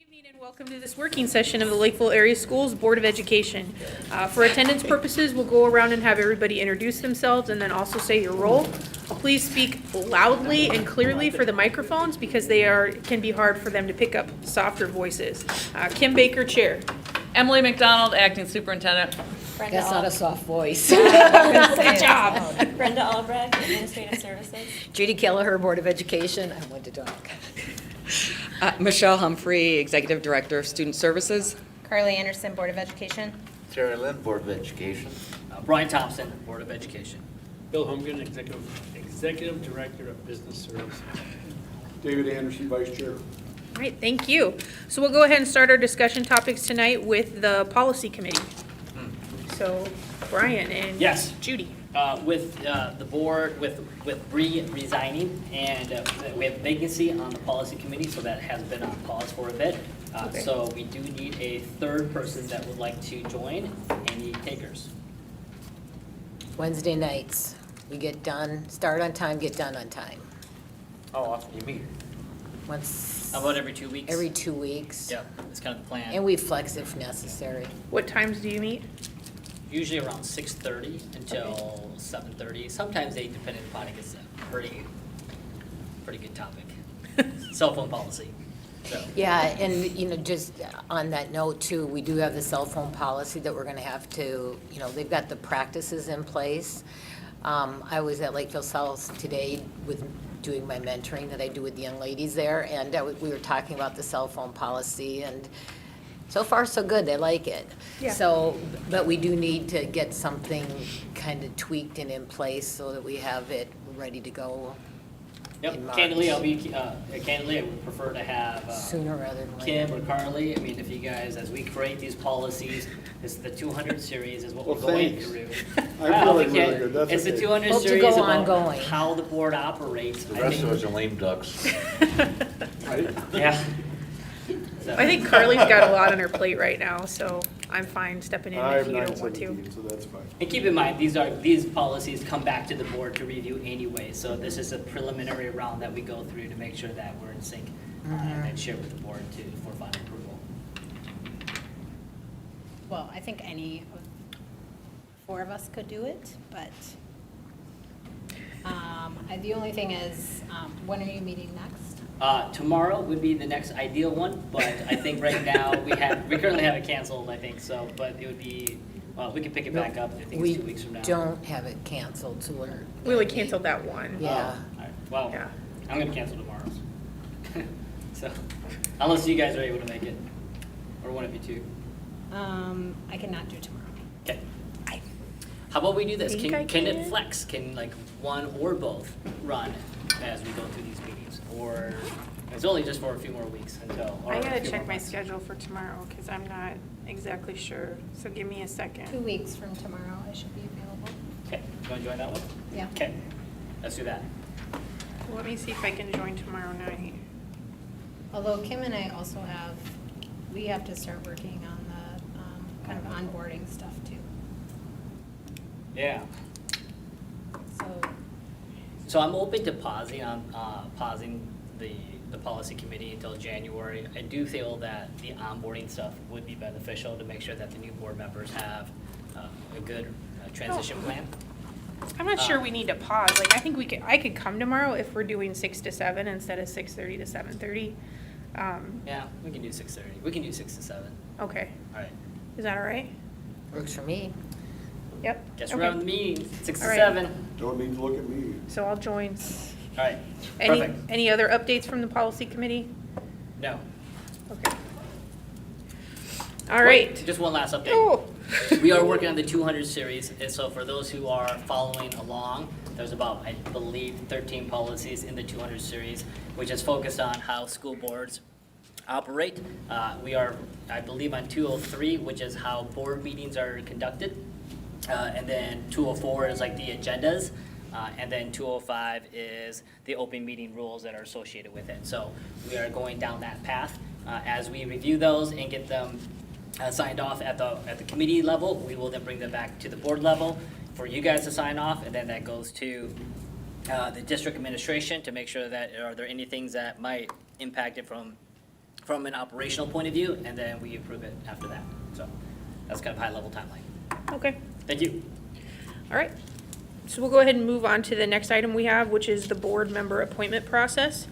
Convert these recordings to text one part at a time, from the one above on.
Good evening and welcome to this working session of the Lakeville Area Schools Board of Education. For attendance purposes, we'll go around and have everybody introduce themselves and then also say your role. Please speak loudly and clearly for the microphones because can be hard for them to pick up softer voices. Kim Baker, Chair. Emily McDonald, Acting Superintendent. That's not a soft voice. Good job. Brenda Albrecht, Administrative Services. Judy Kelleher, Board of Education. I want to talk. Michelle Humphrey, Executive Director of Student Services. Carly Anderson, Board of Education. Sarah Lynn, Board of Education. Brian Thompson, Board of Education. Bill Holmgren, Executive Director of Business Services. David Anderson, Vice Chair. All right, thank you. So we'll go ahead and start our discussion topics tonight with the Policy Committee. So Brian and Yes. Judy. With the board, with Bree resigning, and we have vacancy on the policy committee, so that has been on pause for a bit. Okay. So we do need a third person that would like to join. Any takers? Wednesday nights, we get done, start on time, get done on time. How often do you meet? Once, How about every 2 weeks? every 2 weeks. Yep, that's kind of the plan. And we flex if necessary. What times do you meet? Usually around 6:30 until 7:30. Sometimes 8, depending upon it gets a pretty good topic. Cell phone policy. So. Yeah, and, just on that note too, we do have the cell phone policy that we're gonna have to, they've got the practices in place. I was at Lakeville South today doing my mentoring that I do with the young ladies there, and we were talking about the cell phone policy, and so far so good, they like it. Yeah. So, but we do need to get something kind of tweaked and in place so that we have it ready to go in Yep, March. candidly, I would prefer to have Sooner rather than Kim later. or Carly. I mean, if you guys, as we create these policies, it's the 200 series is what Well, we're going thanks. through. I Well, feel we like can't- really good. That's It's the okay. 200 Hope to series go about ongoing. how the board operates. The I rest of think- us are lame ducks. Right? Yeah. So- I think Carly's got a lot on her plate right now, so I'm fine stepping in I if have you don't want to. 917, so that's fine. And keep in mind, these policies come back to the board to review anyway, so this is a preliminary round that we go through to make sure that we're in sync and then share with the board for final approval. Well, I think any of four of us could do it, but the only thing is, when are you meeting next? Tomorrow would be the next ideal one, but I think right now we currently have it canceled, I think, so, but it would be, we can pick it back up, I think it's 2 weeks from now. We don't have it canceled, so we're. We only canceled that one. Yeah. All right, well, Yeah. I'm gonna cancel tomorrow's. So, unless you guys are able to make it, or one of you two. I cannot do tomorrow. Okay. How about we do this? Think I Can it can. flex? Can like one or both run as we go through these meetings? Or it's only just for a few more weeks until. or I a gotta few check more my months. schedule for tomorrow, because I'm not exactly sure, so give me a 2 second. weeks from tomorrow, I should be available. Okay, you wanna join that one? Yeah. Okay, let's do that. Let me see if I can join tomorrow night. Although Kim and I also we have to start working on the kind of onboarding stuff too. Yeah. So, So I'm open to pausing the policy committee until January. I do feel that the onboarding stuff would be beneficial to make sure that the new board members have a good transition plan. I'm not sure we need to pause. Like, I think I could come tomorrow if we're doing 6 to 7 instead of 6:30 to 7:30. Yeah, we can do 6:30. We can do 6 to 7. Okay, All right. is that all right? Works for me. Yep. Guess Okay. we're having the meeting, 6 to All right. 7. Don't need to look at me. So I'll join. All right, Any, perfect. any other updates from the policy committee? No. Okay. All right. Wait, just one last update. Oh. We are working on the 200 series, and so for those who are following along, there's about, I believe, 13 policies in the 200 series, which is focused on how school boards operate. We are, I believe, on 203, which is how board meetings are conducted. And then 204 is like the agendas. And then 205 is the open meeting rules that are associated with it. So we are going down that path. As we review those and get them signed off at the committee level, we will then bring them back to the board level for you guys to sign off, and then that goes to the district administration to make sure that are there any things that might impact it from from an operational point of view, and then we approve it after that. So that's kind of high-level timeline. Okay, Thank you. all right. So we'll go ahead and move on to the next item we have, which is the board member appointment process.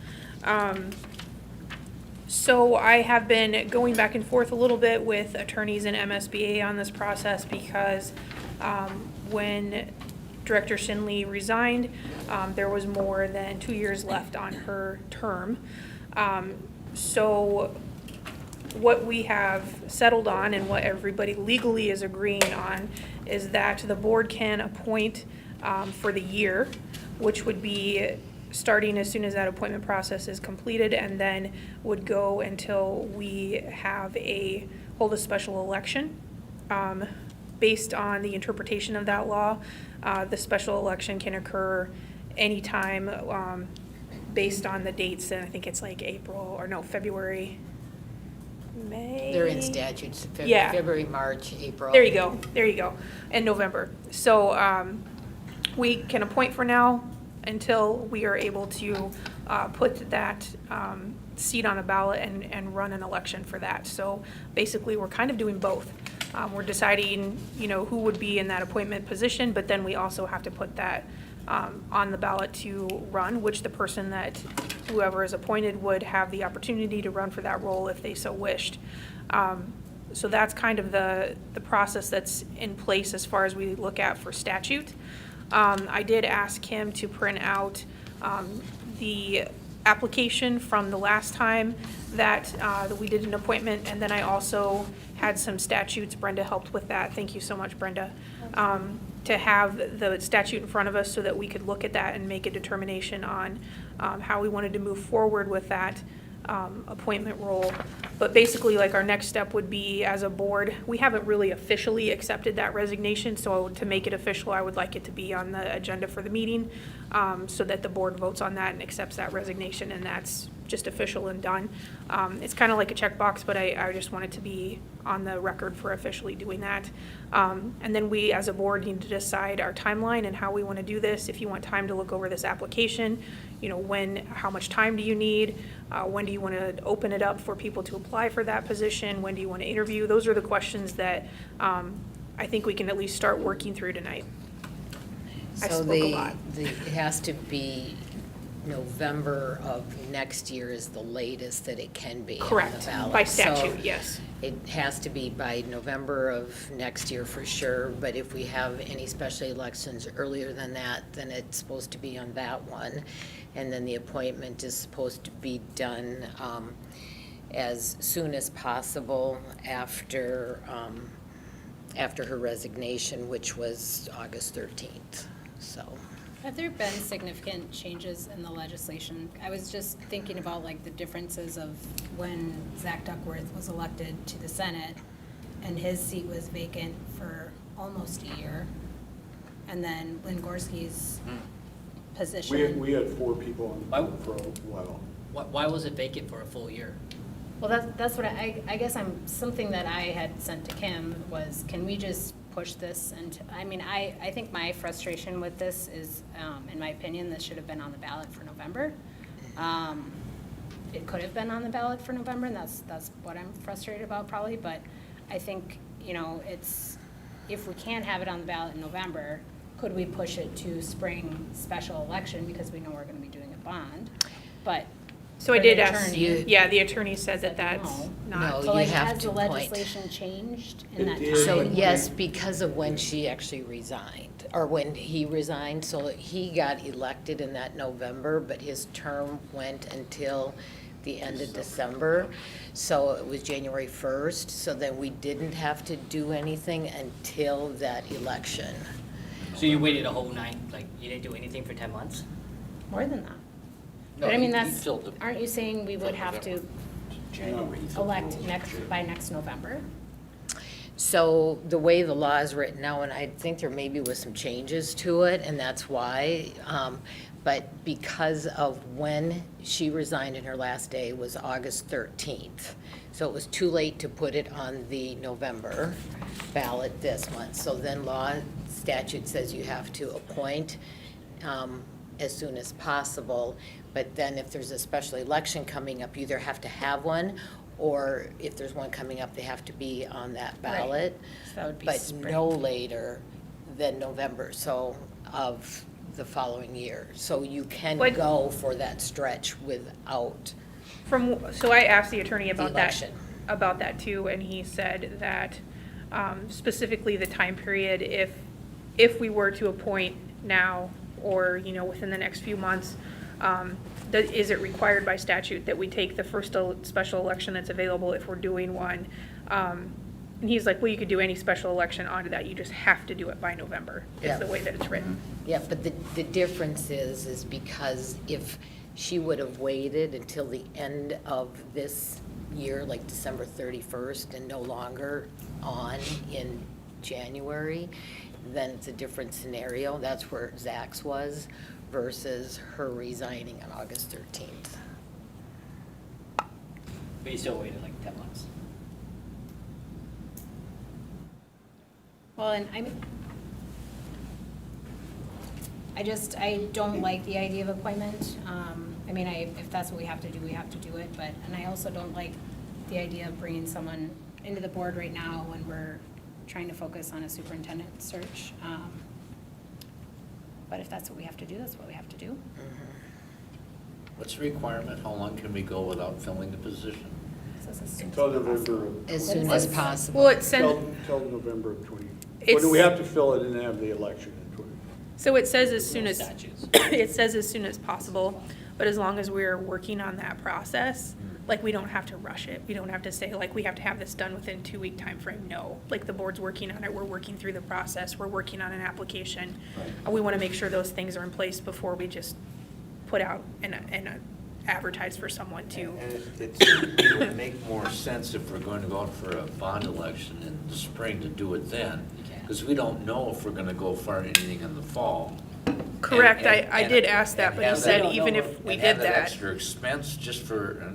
So I have been going back and forth a little bit with attorneys and MSBA on this process because when Director Shinley resigned, there was more than 2 years left on her term. So what we have settled on and what everybody legally is agreeing on is that the board can appoint for the year, which would be starting as soon as that appointment process is completed, and then would go until we hold a special election. Based on the interpretation of that law, the special election can occur anytime based on the dates, and I think it's like February, May. They're in statutes, Yeah. February, March, April. There you go, and November. So we can appoint for now until we are able to put that seat on a ballot and run an election for that. So basically, we're kind of doing both. We're deciding, who would be in that appointment position, but then we also have to put that on the ballot to run, which the person whoever is appointed would have the opportunity to run for that role if they so wished. So that's kind of the process that's in place as far as we look at for statute. I did ask him to print out the application from the last time that we did an appointment, and then I also had some statutes. Brenda helped with that. Thank you so much, Brenda. To have the statute in front of us so that we could look at that and make a determination on how we wanted to move forward with that appointment role. But basically, like, our next step would be, as a board, we haven't really officially accepted that resignation, so to make it official, I would like it to be on the agenda for the meeting, so that the board votes on that and accepts that resignation, and that's just official and done. It's kind of like a checkbox, but I just want it to be on the record for officially doing that. And then we, as a board, need to decide our timeline and how we want to do this. If you want time to look over this application, how much time do you need? When do you want to open it up for people to apply for that position? When do you want to interview? Those are the questions that I think we can at least start working through tonight. I So spoke a lot. it has to be November of next year is the latest that it can be on the Correct, ballot. by So statute, yes. it has to be by November of next year for sure, but if we have any special elections earlier than that, then it's supposed to be on that one. And then the appointment is supposed to be done as soon as possible after her resignation, which was August 13th, so. Have there been significant changes in the legislation? I was just thinking about the differences of when Zach Duckworth was elected to the Senate and his seat was vacant for almost a year. And then Lynn Gorski's position. We had 4 people Why- on for a while. Why was it vacant for a full year? Well, that's what I guess something that I had sent to Kim was, can we just push this? And I think my frustration with this is, in my opinion, this should have been on the ballot for November. It could have been on the ballot for November, and that's what I'm frustrated about probably, but I think, if we can't have it on the ballot in November, could we push it to spring special election, because we know we're gonna be doing a bond, but. So I for did the ask, attorney- yeah, the attorney said that Said that's no. not. No. So you have has to the point. legislation changed It in that did. time? So yes, because of when she actually resigned, or when he resigned, so he got elected in that November, but his term went until the end of December. So it was January 1st, so then we didn't have to do anything until that election. So you waited a whole you didn't do anything for 10 months? More than that. No, But I mean, he that's, filled the- aren't you saying we would have to elect by next November? So the way the law is written now, and I think there maybe was some changes to it, and that's why, but because of when she resigned and her last day was August 13th. So it was too late to put it on the November ballot this month. So then statute says you have to appoint as soon as possible. But then if there's a special election coming up, you either have to have one or if there's one coming up, they have to be on that ballot. So that would be But spring. no later than November, so, of the following year. So you can What- go for that stretch without So I asked the attorney the about that, election. about that too, and he said that specifically the time period, if we were to appoint now or, within the next few months, is it required by statute that we take the first special election that's available if we're doing one? And he's like, well, you could do any special election onto that, you just have to do it by November, is Yeah. the way that it's written. Yeah, but the difference is because if she would have waited until the end of this year, like December 31st, and no longer on in January, then it's a different scenario. That's where Zach's was versus her resigning on August 13th. But you still waited like 10 months. Well, and I don't like the idea of appointment. If that's what we have to do, we have to do it, and I also don't like the idea of bringing someone into the board right now when we're trying to focus on a superintendent search. But if that's what we have to do, that's what we have to do. What's the requirement? How long can we go without filling the position? So it's as soon as Until possible. November, As soon as possible. Well, it sends, until November of 20. It's- When we have to fill it and have the election in 20. so it says as soon as, Statutes. it says as soon as possible, but as long as we're working on that process, like, we don't have to rush it. We don't have to say, like, we have to have this done within 2-week time frame. No, like, the board's working on it, we're working through the process, we're working on an application. We want to make sure those things are in place before we just put out and advertise for someone to. And it would make more sense if we're going to go out for a bond election in the spring to do it then. You can. Because we don't know if we're going to go for anything in the fall. Correct, And- I did ask that, and but he have said that- even if we and did have that that. extra expense just for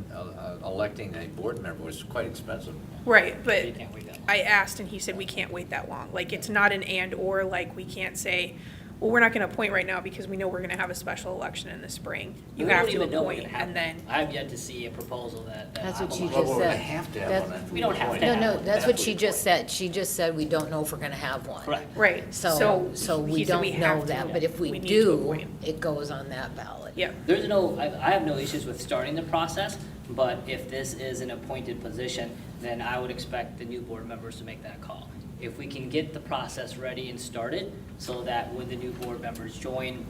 electing a board member was quite expensive. Right, You but can't wait that long. I asked and he said we can't wait that long. Like, it's not an and or, like, we can't say, well, we're not gonna appoint right now because we know we're gonna have a special election in the spring. You We don't have to even know we're appoint gonna have and one. then, I have yet to see a proposal that. That's I'm what you aligned Well, just we're going to said. have to have That's- one. We don't have to No, have no, one. that's what she the just point. said. She just said we don't know if we're gonna have one. Correct. right, So we he said don't we know have to. that, but if we need to do, appoint. it goes on that ballot. Yeah, There's no, I have no issues with starting the process, but if this is an appointed position, then I would expect the new board members to make that call. If we can get the process ready and started, so that when the new board members join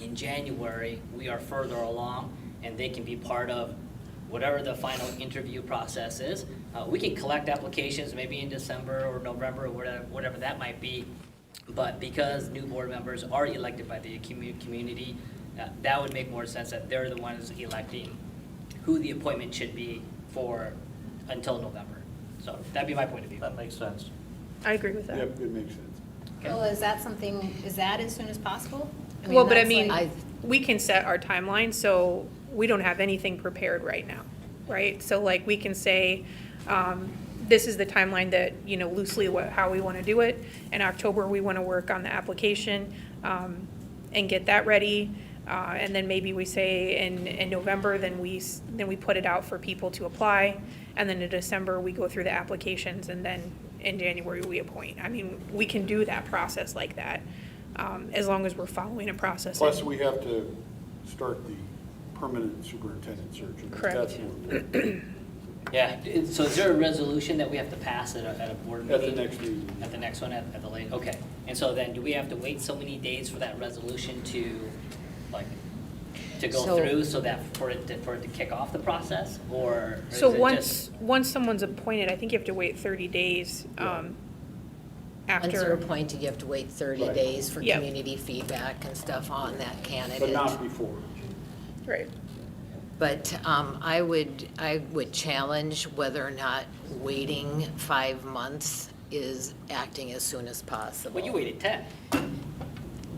in January, we are further along, and they can be part of whatever the final interview process is. We can collect applications maybe in December or November or whatever that might be, but because new board members are elected by the community, that would make more sense that they're the ones electing who the appointment should be for until November. So that'd be my point of view. That makes sense. I agree with that. Yep, it makes sense. Well, is that as soon as possible? Well, but I that's mean, like- we can set our timeline, so we don't have anything prepared right now, right? So, like, we can say, this is the timeline that, loosely how we want to do it. In October, we want to work on the application and get that ready. And then maybe we say in November, then we put it out for people to apply. And then in December, we go through the applications, and then in January, we appoint. I mean, we can do that process like that, as long as we're following a process. Plus, we have to start the permanent superintendent search. and Correct. That's more important. Yeah, so is there a resolution that we have to pass at a board At meeting? the next meeting. At the next one, at the late, okay. And so then, do we have to wait so many days for that resolution to, like, to go So- through so that, for it to kick off the process? Or is So it just? once someone's appointed, I think you have to wait 30 days Once they're after. appointed, you have to wait 30 Right. days for Yep. community feedback and stuff on that candidate. But not before. Right. But I would challenge whether or not waiting 5 months is acting as soon as possible. Well, you waited 10.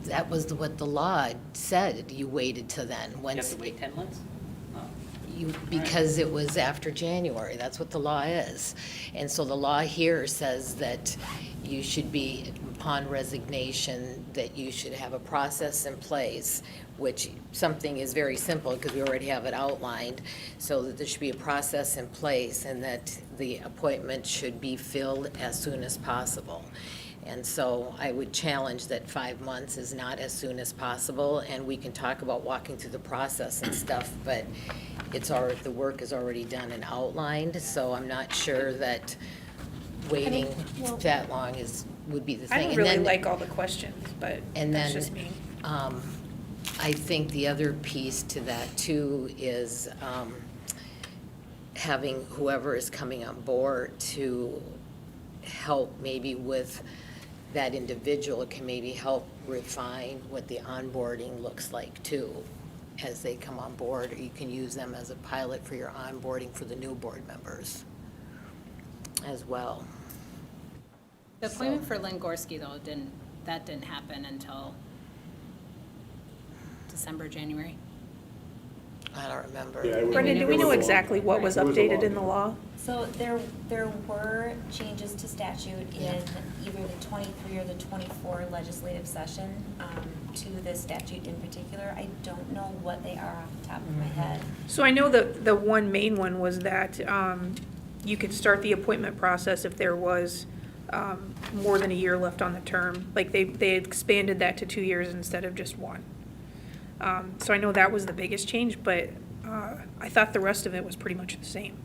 That was what the law said, you waited to then. You have Once to wait 10 months? Oh. because it was after January, that's what the law is. And so the law here says that you should be, upon resignation, that you should have a process in place, which something is very simple because we already have it outlined, so that there should be a process in place and that the appointment should be filled as soon as possible. And so I would challenge that 5 months is not as soon as possible, and we can talk about walking through the process and stuff, but the work is already done and outlined, so I'm not sure that waiting that long would be the thing. I don't And really then- like all the questions, but And that's then, just me. I think the other piece to that too is having whoever is coming on board to help maybe with that individual can maybe help refine what the onboarding looks like too, as they come on board. Or you can use them as a pilot for your onboarding for the new board members as well. The appointment for Lynn Gorski, though, didn't happen until December, January. I don't remember. Yeah, it was- Brendan, do we it know was a exactly long- what was it a updated long in the law? So there were changes to statute in either the 23 or the 24 legislative session, to this statute in particular. I don't know what they are off the top of my head. So I know the one main one was that you could start the appointment process if there was more than a year left on the term. Like they expanded that to 2 years instead of just one. So I know that was the biggest change, but I thought the rest of it was pretty much the same.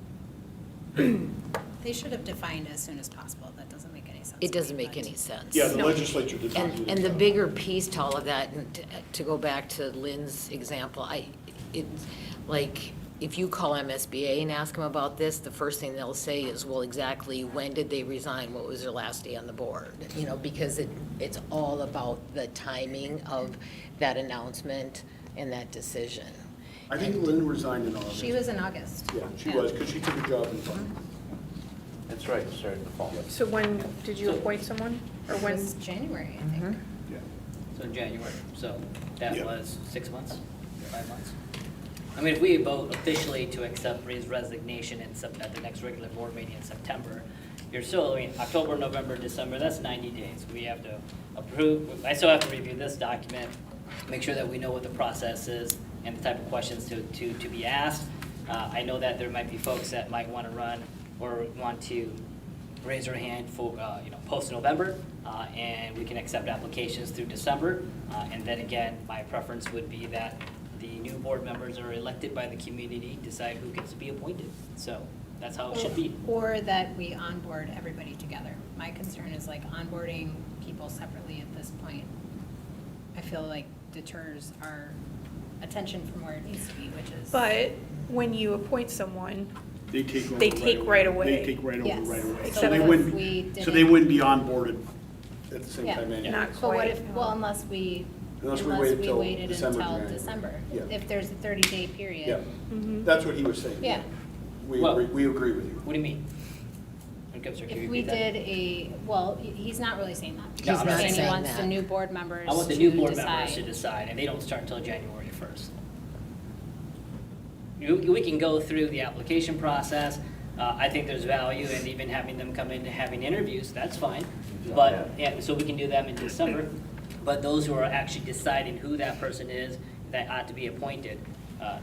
They should have defined as soon as possible. That doesn't make any sense. It to doesn't me, make but- any sense. Yeah, the legislature did not do And, that. and the bigger piece to all of that, and to go back to Lynn's example, like, if you call MSBA and ask them about this, the first thing they'll say is, well, exactly when did they resign? What was their last day on the board? You know, because it's all about the timing of that announcement and that decision. I think Lynn resigned in August. She was in August. Yeah, she was, because she took a job in Florida. That's right, starting to fall. So when did you appoint someone? Or It when? was January, I think. Yeah. So in January, so that Yeah. was 6 months, 5 months. I mean, if we vote officially to accept Ray's resignation at the next regular board meeting in September, you're still, I mean, October, November, December, that's 90 days. We have to approve, I still have to review this document, make sure that we know what the process is and the type of questions to be asked. I know that there might be folks that might want to run or want to raise their hand for, post-November, and we can accept applications through December. And then again, my preference would be that the new board members are elected by the community, decide who gets to be appointed. So that's how it should be. Or that we onboard everybody together. My concern is like onboarding people separately at this point. I feel like deters our attention from where it needs to be, which is. But when you appoint someone, They take over They take right away. They take right over Yes. right away. So So they if wouldn't, we so they wouldn't be onboarded at the same Yeah. time anyway. Not But what quite, if, no. well, unless we waited till waited December, until January. December, Yeah. if there's a 30-day period. Yeah, Mhm. that's what he was saying. Yeah. We Well- agree with you. What do you mean? Okay, sorry, can you If we repeat that? did he's not really saying that. No, I'm not He's saying saying he wants that. the new board members I want the to new board members to decide. decide, and they don't start until January 1st. We can go through the application process. I think there's value in even having them come in and having interviews, that's fine. But, yeah, so we can do them in December. But those who are actually deciding who that person is that ought to be appointed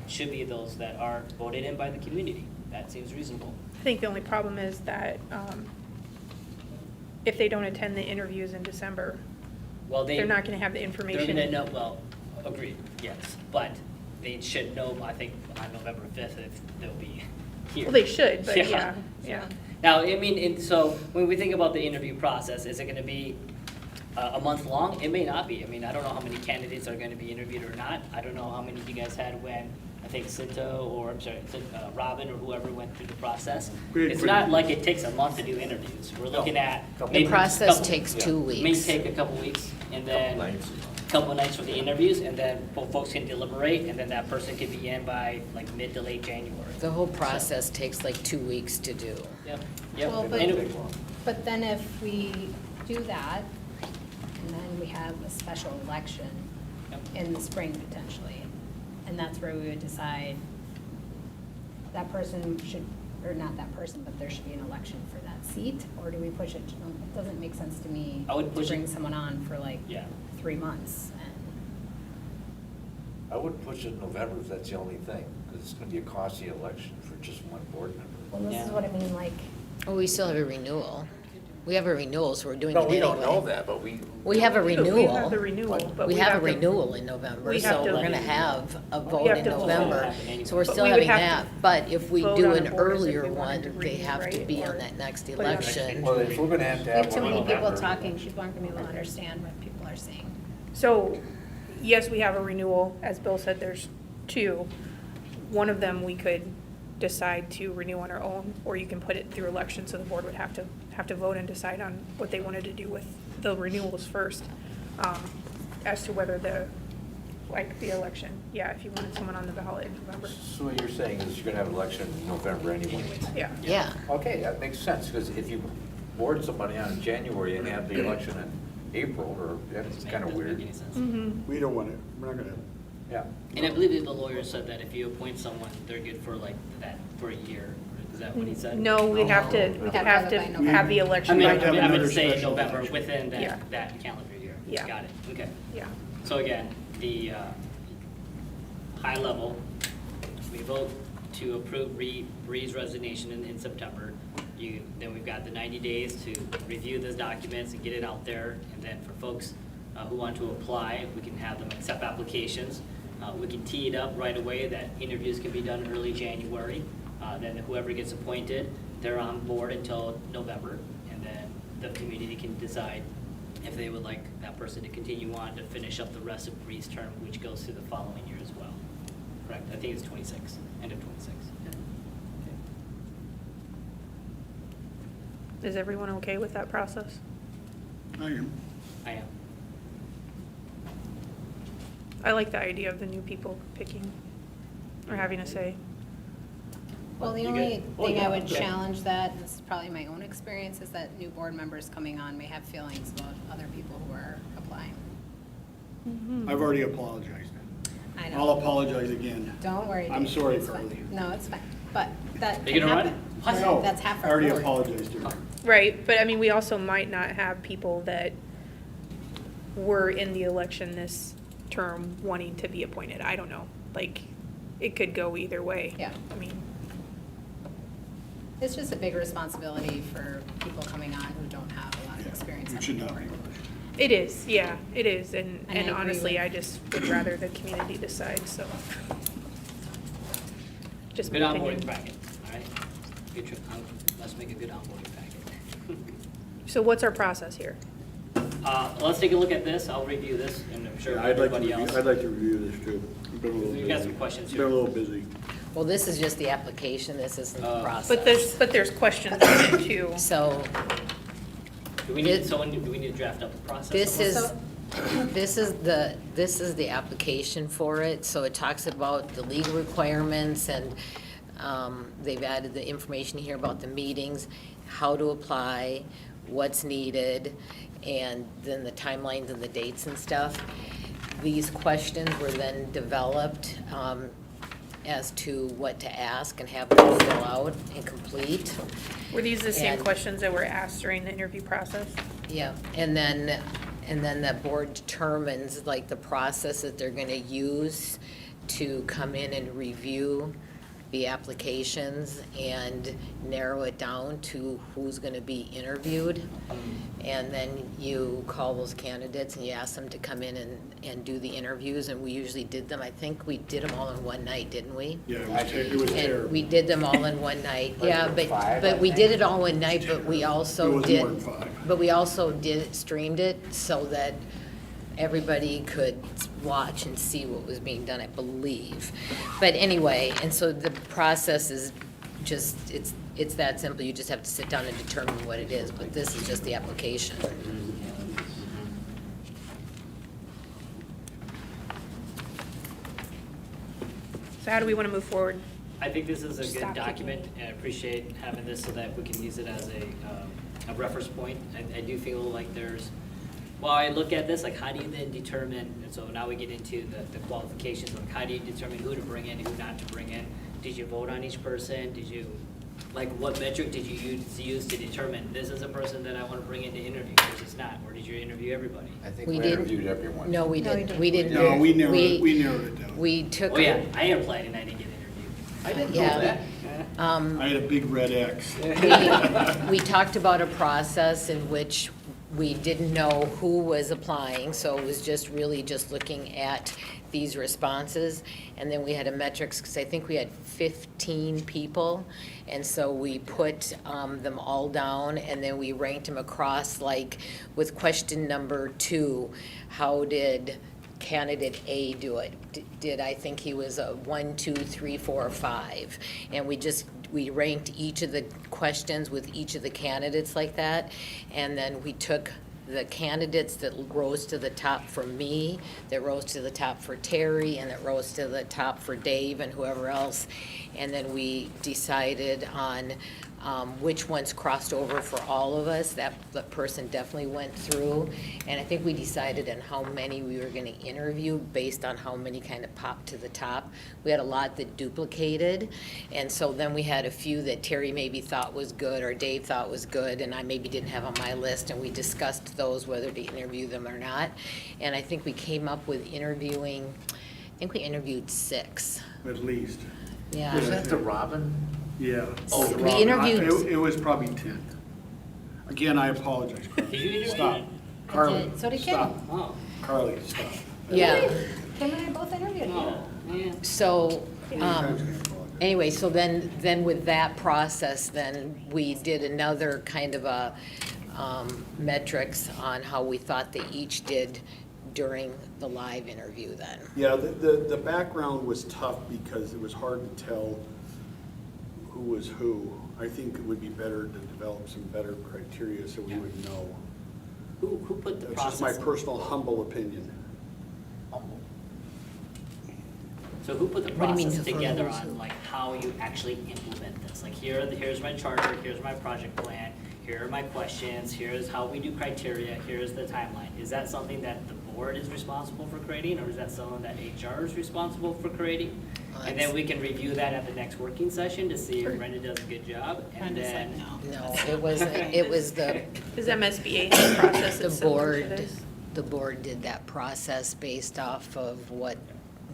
should be those that are voted in by the community. That seems reasonable. I think the only problem is that if they don't attend the interviews in December, Well, they're not going to have the They're information. gonna know, well, agreed, yes, but they should know, I think, on November 5th if they'll be here. Well, they should, but yeah, yeah. Now, I mean, so when we think about the interview process, is it gonna be a month long? It may not be. I mean, I don't know how many candidates are gonna be interviewed or not. I don't know how many you guys had when, I think Robin or whoever went through the process. We had It's pretty- not like it takes a month to do interviews. We're looking at. maybe process couple- takes 2 May weeks. take a couple weeks, and then Couple nights. couple nights for the interviews, and then folks can deliberate, and then that person could be in by like mid to late January. The whole process takes like 2 weeks to do. Yep, yep. Well, And but then if we do that, and then we have a special election Yep. in the spring potentially, and that's where we would decide that person should or not that person, but there should be an election for that seat? Or do we push it, it doesn't make sense to me I would to push it- bring someone on for like Yeah. 3 months. And I would push it in November if that's the only thing, because it's gonna be a costly election for just one board member. Well, this is Yeah. what I mean, like, Oh, we still have a renewal. We have a renewal, so we're doing it No, anyway. we don't know that, but we. We have a We renewal. have the renewal, but We have a to- renewal in November, we have so to- we're gonna have a vote have in to vote. November. So we're But still we would having have that, to but if we vote do on an a board as if earlier we wanted to one, they renew, have to right? be Or on that next put it on next election. Well, if we're gonna have to we have have too one in many people November. talking, people aren't gonna be able to understand what people are saying. So, yes, we have a renewal. As Bill said, there's two. One of them we could decide to renew on our own, or you can put it through election, so the board would have to vote and decide on what they wanted to do with the renewals first, as to whether the election, yeah, if you wanted someone on the ballot in November. So what you're saying is you're gonna have an election in November anyway? Yeah. Yeah, Okay, that makes sense, because if you board somebody on in January and have the election in April, or, that's kind of Doesn't make weird. any sense. Mm-hmm. We don't want it, we're not gonna, Yeah. And I believe that the lawyer said that if you appoint someone, they're good for like that, for a year. Is that what he said? No, we'd have to We'd have to have it by have the I election mean, by have to have I November. meant another to say special November, election. within Yeah. that calendar year. Yeah. Got it, okay. Yeah. So again, the high level, we vote to approve Bree's resignation in September. Then we've got the 90 days to review those documents and get it out there. And then for folks who want to apply, we can have them accept applications. We can tee it up right away that interviews can be done early January. Then whoever gets appointed, they're on board until November. And then the community can decide if they would like that person to continue on to finish up the rest of Bree's term, which goes through the following year as well. Correct? I think it's 26, end of 26. Is everyone okay with that process? I am. I am. I like the idea of the new people picking or having a say. Well, the You only good? Oh, thing yeah, I would okay. challenge that, and this is probably my own experience, is that new board members coming on may have feelings about other people who are applying. I've already apologized. I I'll know. apologize again. Don't worry. I'm Dave. sorry, It's fine. Carly. No, it's fine. But that Are you can gonna run? happen. What? No, That's half I our already board. apologized to her. Right, but I mean, we also might not have people that were in the election this term wanting to be appointed. I don't know. Like, it could go either way. Yeah. I mean, It's just a big responsibility for people coming on who don't have a lot of experience It on should the not be. board. it is, yeah, it is. And And I agree honestly, with- I just would rather the community decide, so. Just my Good opinion. onboarding packet, all right? Good, let's make a good onboarding packet. So what's our process here? Let's take a look at this. I'll review this, and I'm sure I'd like to everybody review, else. I'd like to review this too. I've been a little We've got busy. some questions Been a here. little busy. well, this is just the application, this isn't the process. But there's questions on it too. So, Do we need, do we need to draft up a process? this is, somewhere? this is the application for it, so it talks about the legal requirements, and they've added the information here about the meetings, how to apply, what's needed, and then the timelines and the dates and stuff. These questions were then developed as to what to ask and have them fill out and complete. Were these the same And- questions that were asked during the interview process? Yeah, and then the board determines like the process that they're gonna use to come in and review the applications and narrow it down to who's gonna be interviewed. And then you call those candidates and you ask them to come in and do the interviews, and we usually did them, I think we did them all in one night, didn't we? Yeah, it was And terrible. we did them all in one night, Like yeah, five, I but we think. did it all one night, but we It also wasn't did. more than 5. But we also streamed it so that everybody could watch and see what was being done, I believe. But anyway, and so the process is just, it's that simple, you just have to sit down and determine what it is, but this is just the application. So how do we want to move forward? I think this is a Stop good kicking document, me. and I appreciate having this so that we can use it as a reference point. I do feel like there's, while I look at this, like how do you then determine, and so now we get into the qualifications, like how do you determine who to bring in, who not to bring in? Did you vote on each person? Did you Like, what metric did you use to determine this is a person that I want to bring in to interview versus not? Or did you interview everybody? I think We we didn't- interviewed everyone. No, we didn't. We didn't. No, we narrowed it down. We took. Oh, yeah, I applied and I didn't get interviewed. I didn't know Yeah. that. I had a big red X. We talked about a process in which we didn't know who was applying, so it was just really just looking at these responses. And then we had a metrics, because I think we had 15 people, and so we put them all down, and then we ranked them across, like, with question number 2, how did candidate A do it? Did I think he was a 1, 2, 3, 4, or 5? And we ranked each of the questions with each of the candidates like that. And then we took the candidates that rose to the top for me, that rose to the top for Terry, and that rose to the top for Dave and whoever else. And then we decided on which ones crossed over for all of us. That person definitely went through. And I think we decided on how many we were gonna interview based on how many kind of popped to the top. We had a lot that duplicated. And so then we had a few that Terry maybe thought was good or Dave thought was good and I maybe didn't have on my list. And we discussed those, whether to interview them or not. And I think we came up with interviewing, I think we interviewed 6. At least. Yeah. Was that the Robin? Yeah. Oh, we Robin, interviewed- It was probably 10. Again, I apologize. Carly. Did you interview? Stop. I Carly, did. So did Kim. stop. Oh, Carly, stop. Yeah. Kim and I both interviewed you. oh, yeah. So, Anytime you apologize. anyway, so then with that process, then we did another kind of a metrics on how we thought they each did during the live interview then. Yeah, the background was tough because it was hard to tell who was who. I think it would be better to develop some better criteria so we would know. Who put the That's just my process? personal humble opinion. So who put the What do you mean, process who- together who's who? on like how you actually implement this? Like here's my charter, here's my project plan, here are my questions, here's how we do criteria, here's the timeline. Is that something that the board is responsible for creating, or is that something that HR is responsible for creating? And then we can review that at the next working session to see if Brenda does a good job, and Brenda's like, then. no. No, it was the Does MSBA have a process the that's similar to board, this? the board did that process based off of what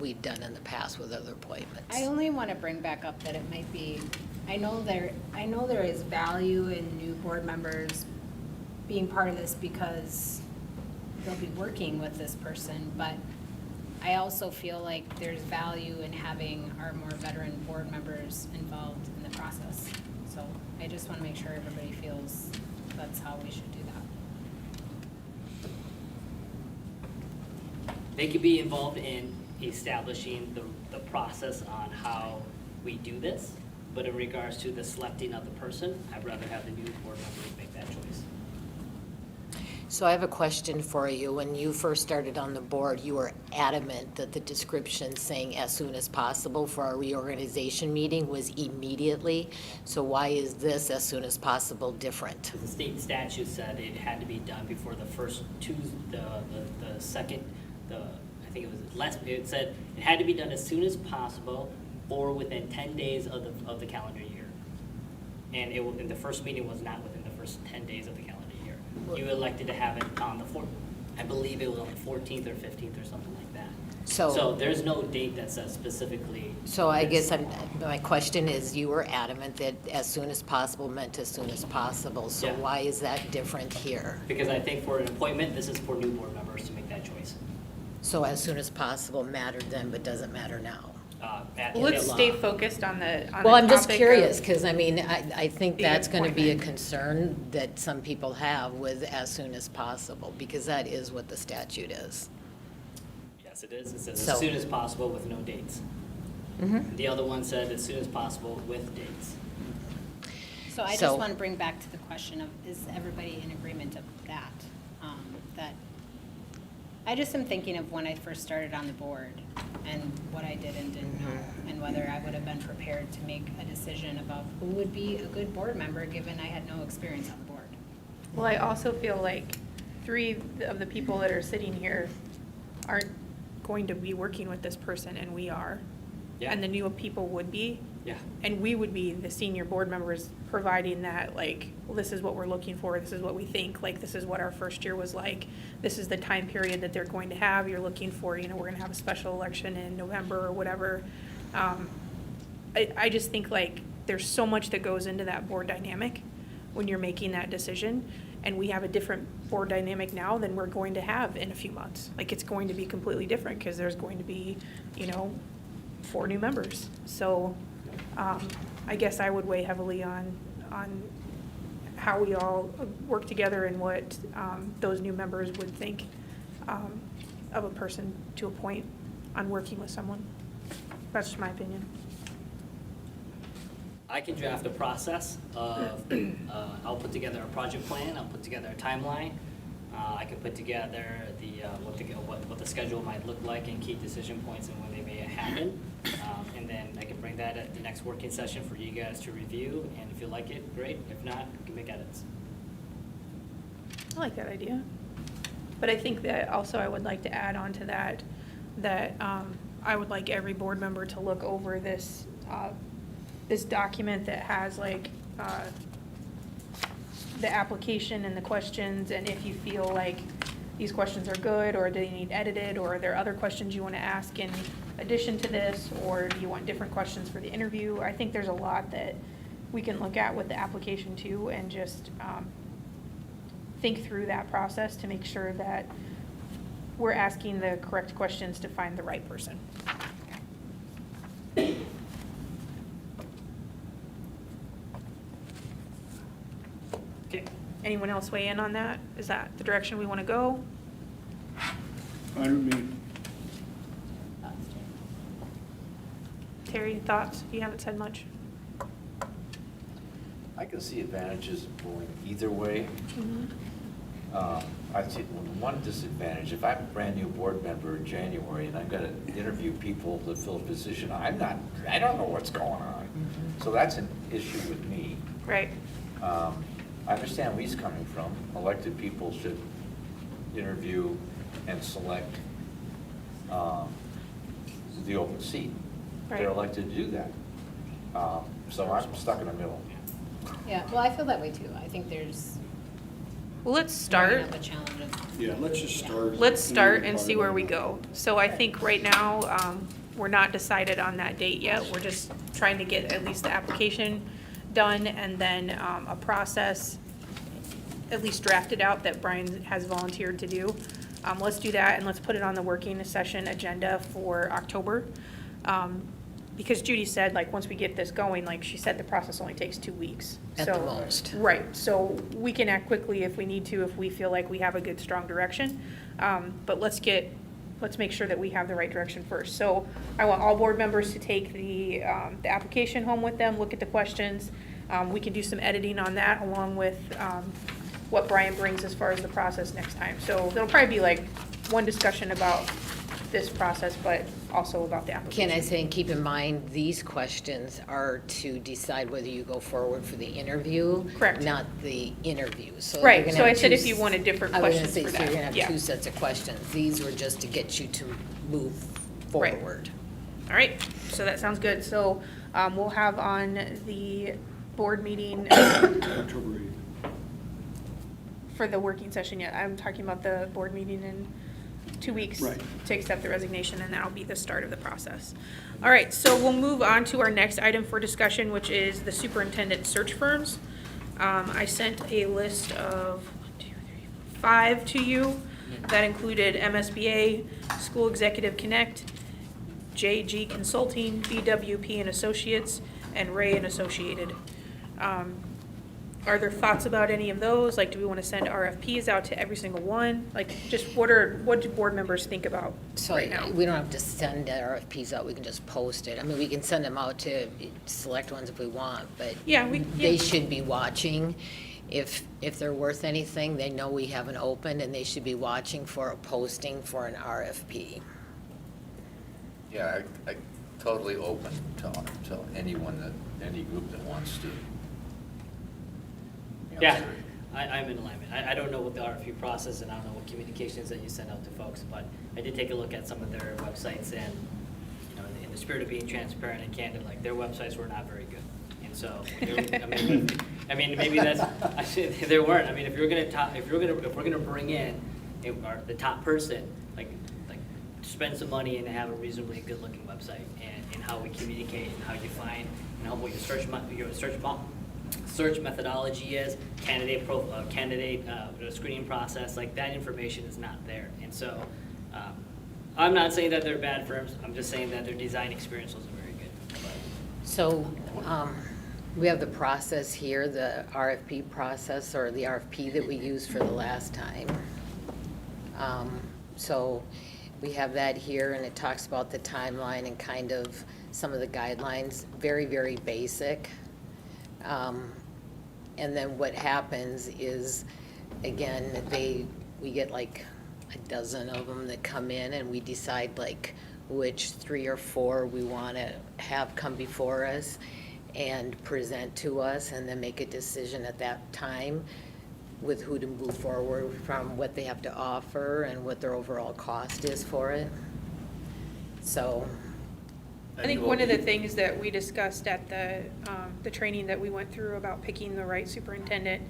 we'd done in the past with other appointments. I only want to bring back up that it might be, I know there is value in new board members being part of this because they'll be working with this person, but I also feel like there's value in having our more veteran board members involved in the process. So I just want to make sure everybody feels that's how we should do that. They could be involved in establishing the process on how we do this, but in regards to the selecting of the person, I'd rather have the new board members make that choice. So I have a question for you. When you first started on the board, you were adamant that the description saying as soon as possible for our reorganization meeting was immediately. So why is this as soon as possible different? Because the state statute said it had to be done before the first the second, I think it was it said it had to be done as soon as possible or within 10 days of the calendar year. And and the first meeting was not within the first 10 days of the calendar year. You elected to have it on I believe it was on the 14th or 15th or something like that. So there's no date that says specifically. So I this. guess my question is, you were adamant that as soon as possible meant as soon as possible. So Yeah. why is that different here? Because I think for an appointment, this is for new board members to make that choice. So as soon as possible mattered then, but doesn't matter now? Well, let's stay focused on the Well, I'm just topic curious, of- because I mean, I think the that's going to be a appointment. concern that some people have with as soon as possible, because that is what the statute is. Yes, it is. It says So- as soon as possible with no dates. Mhm. The other one said as soon as possible with dates. So I So- just want to bring back to the question of, is everybody in agreement of that? That, I just am thinking of when I first started on the board and what I did and didn't know, and whether I would have been prepared to make a decision about who would be a good board member, given I had no experience on the board. Well, I also feel like 3 of the people that are sitting here aren't going to be working with this person, and we are. Yeah. And the new people would be. Yeah. And we would be the senior board members providing that, like, well, this is what we're looking for, this is what we think, like, this is what our first year was like, this is the time period that they're going to have, you're looking for, you know, we're gonna have a special election in November or whatever. I just think, like, there's so much that goes into that board dynamic when you're making that decision, and we have a different board dynamic now than we're going to have in a few months. Like, it's going to be completely different, because there's going to be, you know, 4 new members. So, I guess I would weigh heavily on how we all work together and what those new members would think of a person to appoint on working with someone. That's just my opinion. I can draft a process of, I'll put together a project plan, I'll put together a timeline. I can put together what the schedule might look like and key decision points and when they may happen. And then I can bring that at the next working session for you guys to review, and if you like it, great. If not, you can make edits. I like that idea. But I think that also I would like to add on to that, I would like every board member to look over this, this document that has, like, the application and the questions, and if you feel like these questions are good, or do they need edited, or are there other questions you want to ask in addition to this, or do you want different questions for the interview? I think there's a lot that we can look at with the application too, and just think through that process to make sure that we're asking the correct questions to find the right person. Okay. Anyone else weigh in on that? Is that the direction we want to go? Fine with me. Terry, thoughts? You haven't said much. I can see advantages of going either way. I see one disadvantage, if I'm a brand-new board member in January and I've got to interview people to fill a position, I don't know what's going on. So that's an issue with me. Right. I understand where he's coming from. Elected people should interview and select the open seat. Right. They're elected to do that. So I'm stuck in the middle. Yeah, well, I feel that way too. I think there's. Well, let's we're start. gonna have a challenge of. Yeah, let's just start. Let's start and see where we go. So I think right now, we're not decided on that date yet. We're just trying to get at least the application done, and then a process at least drafted out that Brian has volunteered to do. Let's do that, and let's put it on the working session agenda for October. Because Judy said, like, once we get this going, like she said, the process only takes 2 weeks. At the So- most. Right, so we can act quickly if we need to, if we feel like we have a good, strong direction. But let's make sure that we have the right direction first. So I want all board members to take the application home with them, look at the questions. We can do some editing on that along with what Brian brings as far as the process next time. So there'll probably be like one discussion about this process, but also about the application. Can I say, and keep in mind, these questions are to decide whether you go forward for the interview. Correct. Not the interview. So Right, you're gonna so I have said two if you wanted different I was gonna questions say, for so you're that, gonna have yeah. 2 sets of questions. These were just to get you to move Right. forward. All right, so that sounds good. So we'll have on the board meeting October 8th. for the working session yet. I'm talking about the board meeting in 2 weeks Right. to accept the resignation, and that'll be the start of the process. All right, so we'll move on to our next item for discussion, which is the superintendent search firms. I sent a list of 5 to you. That included MSBA, School Executive Connect, JG Consulting, BWP and Associates, and Ray and Associated. Are there thoughts about any of those? Like, do we want to send RFPs out to every single one? Like, just what do board members think about So right now? we don't have to send the RFPs out, we can just post it. I mean, we can send them out to select ones if we want, but Yeah, they should be watching. If they're worth anything, they know we have an open, and they should be watching for a posting for an RFP. Yeah, I totally open to anyone any group that wants to. Yeah, I'm in alignment. I don't know what the RFP process, and I don't know what communications that you send out to folks, but I did take a look at some of their websites and, you know, in the the spirit of being transparent and candid, like their websites were not very good. And so, I mean, maybe that's, I should, there weren't. I mean, if we're gonna bring in the top person, like spend some money and have a reasonably good looking website and how we communicate and how you find and how what your search methodology is, candidate screening process, like that information is not there. And so, I'm not saying that they're bad firms. I'm just saying that their design experience wasn't very good. So, we have the process here, the RFP process, or the RFP that we used for the last time. So, we have that here, and it talks about the timeline and kind of some of the guidelines, very, very basic. And then what happens is, again, we get like a dozen of them that come in, and we decide like which 3 or 4 we want to have come before us and present to us, and then make a decision at that time with who to move forward from, what they have to offer, and what their overall cost is for it. So, I think one of the things that we discussed at the training that we went through about picking the right superintendent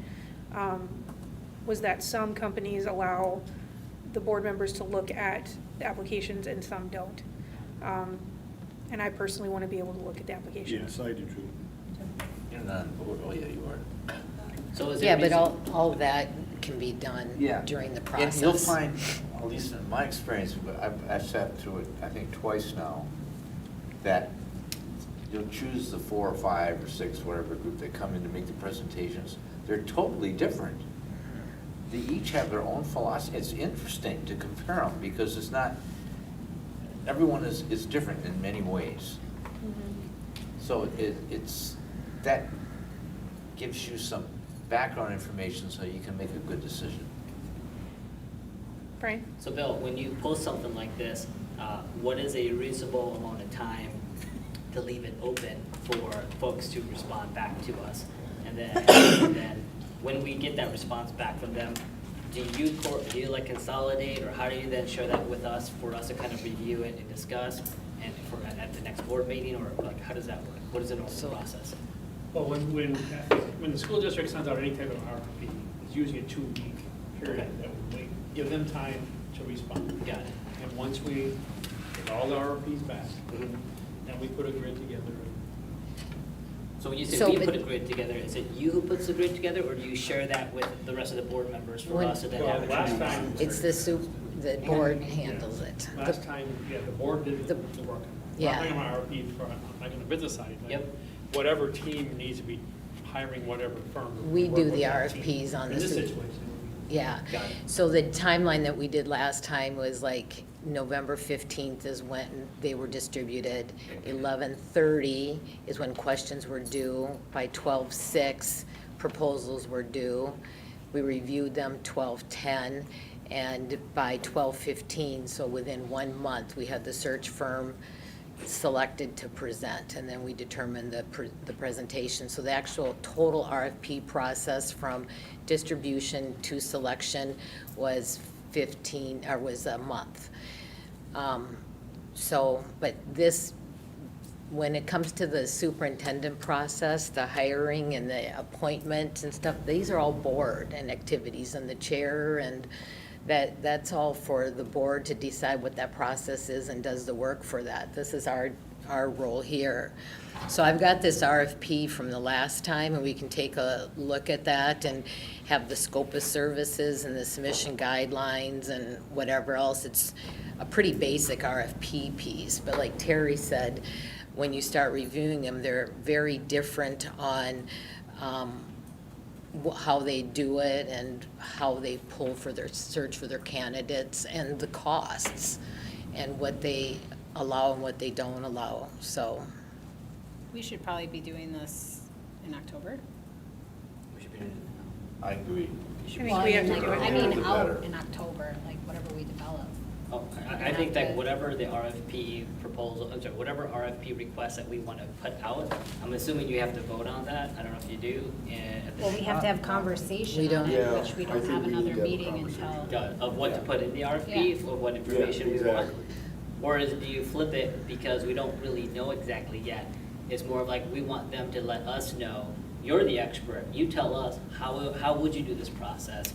was that some companies allow the board members to look at the applications and some don't. And I personally want to be able to look at the applications. Yes, I do too. You're not on board, oh yeah, you are. So is yeah, there but all of that can be done Yeah. during the And process. you'll find, at least in my experience, I've sat through it, I think twice now, that you'll choose the 4 or 5 or 6, whatever group that come in to make the presentations. They're totally different. They each have their own philosophy. It's interesting to compare them because it's not, everyone is different in many ways. So it's, that gives you some background information so you can make a good decision. Brian? So Bill, when you post something like this, what is a reasonable amount of time to leave it open for folks to respond back to us? And then when we get that response back from them, do you like consolidate, or how do you then share that with us for us to kind of review it and discuss and at the next board meeting, or like how does that work? What is the normal process? Well, when the school district sends out any type of RFP, it's usually a 2-week period Okay. that we give them time to respond. Got it. And once we get all the RFPs back, then we put a grid together. So when you say So we it- put a grid together, is it you who puts the grid together, or do you share that with the rest of the board members for When- us to then Well, have a last training? time. It's the board handles it. Last time, yeah, the board did the work. Yeah. I'm talking about RFP like on the business side. but Yep. Whatever team needs to be hiring whatever firm. We work do with the that team. RFPs on In the this su- situation. Yeah, Got it. so the timeline that we did last time was like November 15th is when they were distributed. 11/30 is when questions were due. By 12/6, proposals were due. We reviewed them 12/10, and by 12/15, so within 1 month, we had the search firm selected to present, and then we determined the presentation. So the actual total RFP process from distribution to selection was a month. So, but this, when it comes to the superintendent process, the hiring and the appointment and stuff, these are all board and activities, and the chair, and that's all for the board to decide what that process is and does the work for that. This is our role here. So I've got this RFP from the last time, and we can take a look at that and have the scope of services and the submission guidelines and whatever else. It's a pretty basic RFP piece, but like Terry said, when you start reviewing them, they're very different on how they do it and how they pull for their search for their candidates, and the costs and what they allow and what they don't allow. So We should probably be doing this in October. We should be doing it I agree. I think we have to do it. I The mean, out better. in October, like whatever we develop. Oh, I think that whatever the RFP proposal, I'm sorry, whatever RFP request that we want to put out, I'm assuming you have to vote on that. I don't know if you do. Well, we have to have conversation We don't- on it, Yeah, which we I don't think have we need another to have a meeting conversation. until. Of what to put in the RFP, Yeah. or what information we want. exactly. Or do you flip it because we don't really know exactly yet? It's more of like, we want them to let us know, you're the expert, you tell us, how would you do this process?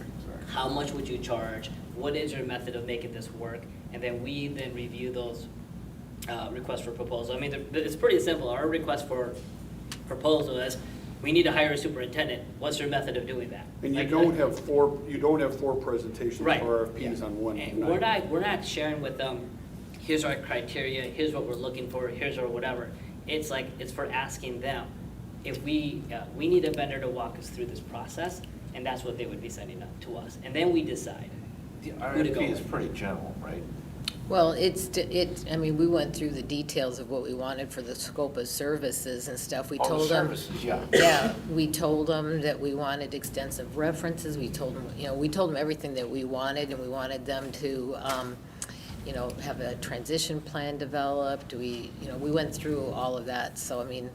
How much would you charge? What is your method of making this work? And then we then review those requests for proposal. I mean, it's pretty simple. Our request for proposal is, we need to hire a superintendent. What's your method of doing that? And you Like, don't have four presentations for Right. RFPs Yeah. on one And night. we're not sharing with them, here's our criteria, here's what we're looking for, here's our whatever. It's like, it's for asking them. If we need a vendor to walk us through this process, and that's what they would be sending up to us. And then we decide. The Who to go RFP is with. pretty general, right? Well, I mean, we went through the details of what we wanted for the scope of services and stuff. We All the told them. services, yeah. Yeah, we told them that we wanted extensive references. We told them, we told them everything that we wanted, and we wanted them to, have a transition plan developed. We went through all of that. So, I mean,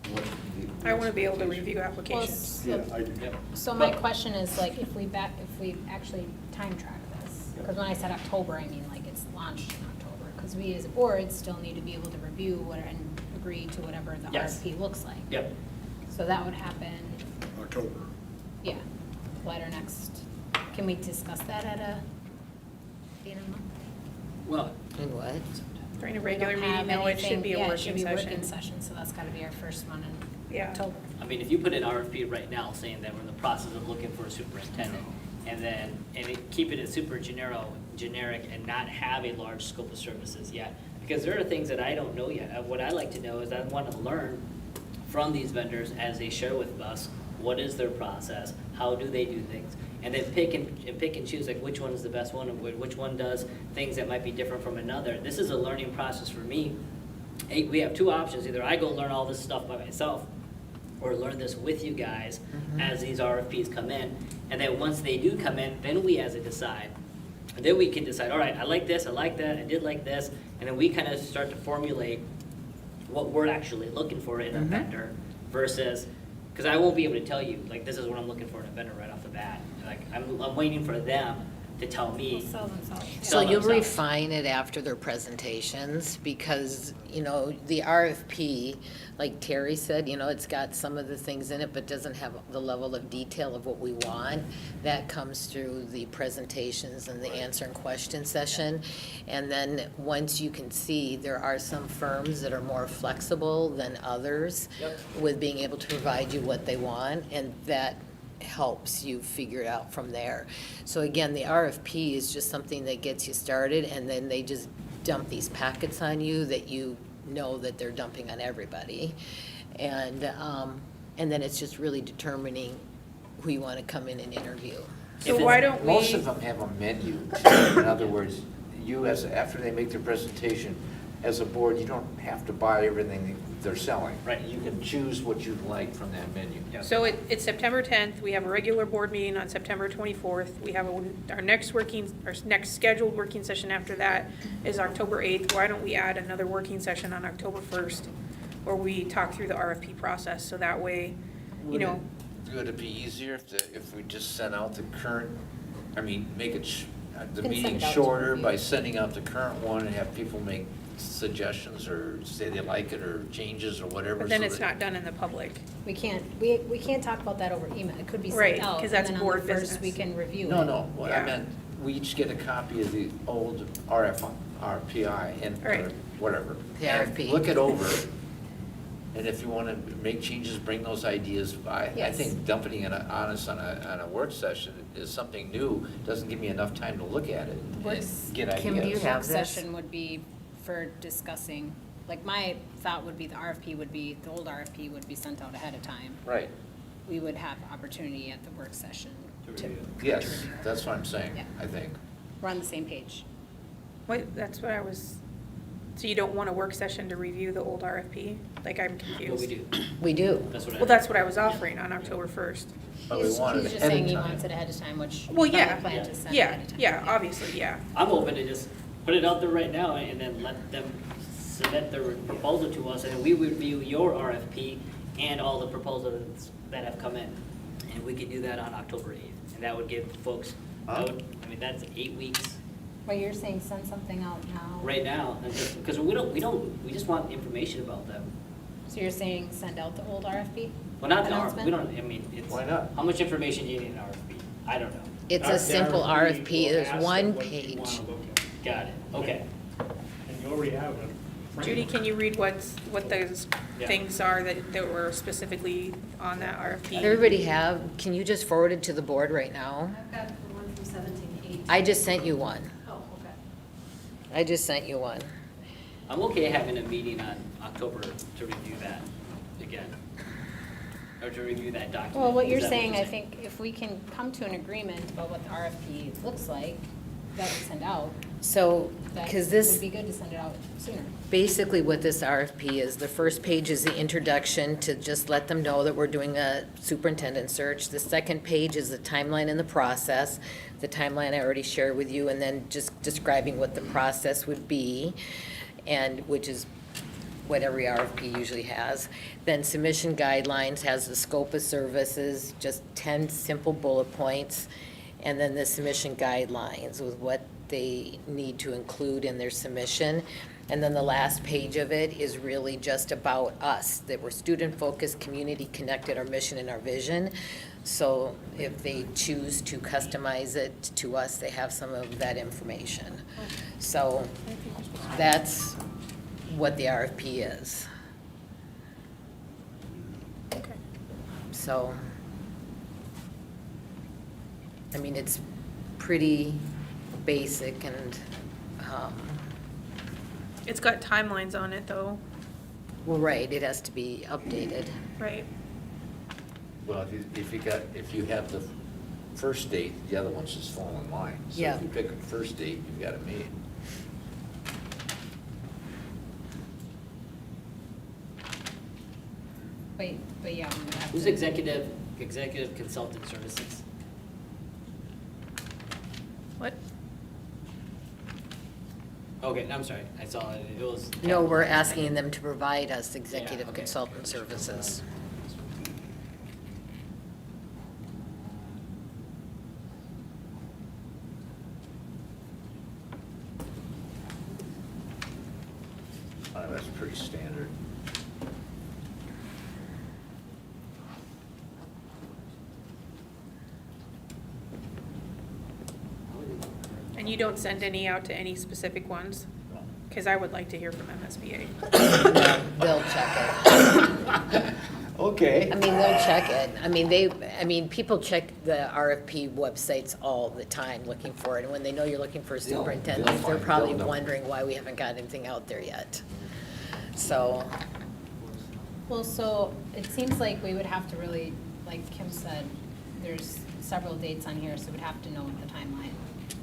I want to be able to review applications. Yeah, I do. So my question is, like, if we actually time track this, because when I said October, I mean, like, it's launched in October, because we as a board still need to be able to review and agree to whatever the Yes. RFP looks like. Yep. So that would happen, October. yeah, later next, can we discuss that at a, month? Well, in what? During a We regular don't meeting, have no, it should anything- be a yeah, it should working be working session. session, so that's gotta be our first one in Yeah. October. I mean, if you put an RFP right now saying that we're in the process of looking for a superintendent, keep it as super generic and not have a large scope of services yet. Because there are things that I don't know yet. What I like to know is I want to learn from these vendors as they share with us, what is their process, how do they do things? And then pick and choose, like, which one is the best one, and which one does things that might be different from another. This is a learning process for me. We have two options: either I go learn all this stuff by myself, or learn this with you guys as these RFPs come in. And then once they do come in, then we as a decide. And then we can decide, all right, I like this, I like that, I did like this, and then we kind of start to formulate what we're actually looking for in a vendor versus, because I won't be able to tell you, like, this is what I'm looking for in a vendor right off the bat. Like, I'm waiting for them to tell me. They'll sell themselves. So Sell you'll themselves. refine it after their presentations, because, the RFP, like Terry said, it's got some of the things in it, but doesn't have the level of detail of what we want. That comes through the presentations and the answer and question session. And then, once you can see, there are some firms that are more flexible than others Yep. with being able to provide you what they want, and that helps you figure it out from there. So again, the RFP is just something that gets you started, and then they just dump these packets on you that you know that they're dumping on everybody. And then it's just really determining who you want to come in and interview. So why don't we? Most of them have a menu. In other words, after they make their presentation, as a board, you don't have to buy everything they're selling. Right. You can choose what you'd like from that menu. So it's September 10th, we have a regular board meeting on September 24th, we have our next scheduled working session after that is October 8th. Why don't we add another working session on October 1st, where we talk through the RFP process, so that way, Would it be easier if we just sent out the current, make it, the Can send meeting it out to shorter review. by sending out the current one and have people make suggestions or say they like it or changes or whatever? but then so it's that- not done in the public. We can't talk about that over email, it could be Right, sent out. 'cause that's and then board on the business. first we can review it. No, what I Yeah. meant, we each get a copy of the old RPI and, or Right. whatever. The and RFP. Look it over, and if you want to make changes, bring those ideas. I Yes. think dumping it on us on a work session is something new, doesn't give me enough time to look at it and Works- get ideas. Kim, do you have Work this? session would be for discussing, like, my thought would be the old RFP would be sent out ahead of time. Right, We would have opportunity at the work session to. yes, that's what I'm saying, Yeah. I think. We're on the same page. Wait, that's what I was, so you don't want a work session to review the old RFP? Like, I'm confused. What we do, We do. that's what I. Well, that's what I was offering on October 1st. But we He's want it just ahead of saying he time. wants it ahead of time, which. Well, I yeah, plan to send yeah, ahead of time. yeah, obviously, yeah. I'm open to just put it out there right now and then let them submit their proposal to us, and then we review your RFP and all the proposals that have come in. And we could do that on October 8th, and that would give folks, that's 8 weeks But you're saying send something out now. right now, because we just want information about them. So you're saying send out the old RFP? Well, not the announcement? we don't, I mean, it's. Why not? How much information do you need in an RFP? I don't know. It's a simple RFP, there's one page. Got it, okay. And you already have a. Judy, can you read what those Yeah. things are that were specifically on that RFP? Everybody have, can you just forward it to the board right now? I've got the one from 17-18. I just sent you one. Oh, okay. I just sent you one. I'm okay having a meeting on October to review that again. Or to review that document. Well, what Is you're that saying, I think if we can come to an agreement about what the RFP looks like, that we send out, So, that because would this, be good to send it out sooner. basically what this RFP is, the first page is the introduction to just let them know that we're doing a superintendent search. The second page is the timeline and the process. The timeline I already shared with you, and then just describing what the process would be, and which is what every RFP usually has. Then submission guidelines has the scope of services, just 10 simple bullet points. And then the submission guidelines with what they need to include in their submission. And then the last page of it is really just about us, that we're student-focused, community-connected, our mission and our vision. So if they choose to customize it to us, they have some of that information. So that's what the RFP is. Okay. So, I mean, it's pretty basic and, It's got timelines on it, though, well, right, it has to be updated. right? Well, if you have the first date, the other ones just fall in line. So Yeah. if you pick a first date, you've got a meeting. But yeah. we would have Who's to- executive consultant services? What? Okay, I'm sorry, I saw it, it was. No, we're asking them to provide us executive Yeah, okay. consultant services. That's pretty standard. And you don't send any out to any specific ones? Because I would like to hear from MSBA. They'll check it. Okay. I mean, they'll check it. I mean, people check the RFP websites all the time looking for it. And when they know you're looking for a They'll superintendent, find- they're probably they'll know. wondering why we haven't got anything out there yet. So, Well, so it seems like we would have to really, like Kim said, there's several dates on here, so we'd have to know the timeline.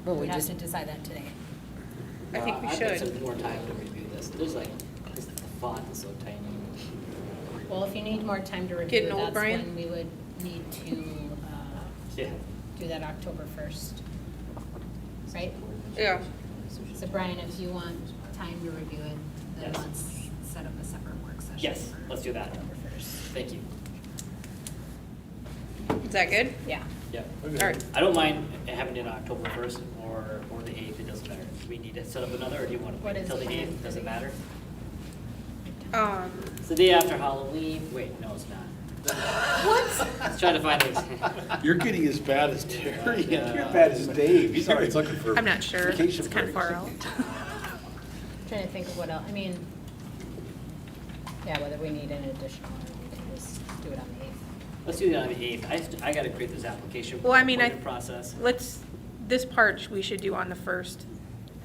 Well, we We'd have just- to decide that today. I think we I've got should. some more time to review this, there's like, the font is so tiny. Well, if you need more time to review, Getting old, that's Brian? when we would need to Yeah. do that October 1st, right? Yeah. So Brian, if you want time to review it, then Yes. let's set up a separate work session. Yes, for let's do that. October 1st. Thank you. Is that good? Yeah. Yeah. All right. I don't mind having it October 1st or the 8th, it doesn't matter. Do we need to set up another, or do you want to What wait is until the the 8th? plan? Does it matter? Um, It's the day after Halloween. Wait, no, it's not. What? Let's try to find it. You're getting as bad as Terry. You're bad as Dave. He's always looking for I'm not sure. vacation It's kind of breaks. far out. Trying to think of what else, I mean, yeah, whether we need an additional, or we can just do it on the 8th. Let's do that on the 8th. I gotta create this application Well, I mean, for your process. this part we should do on the 1st,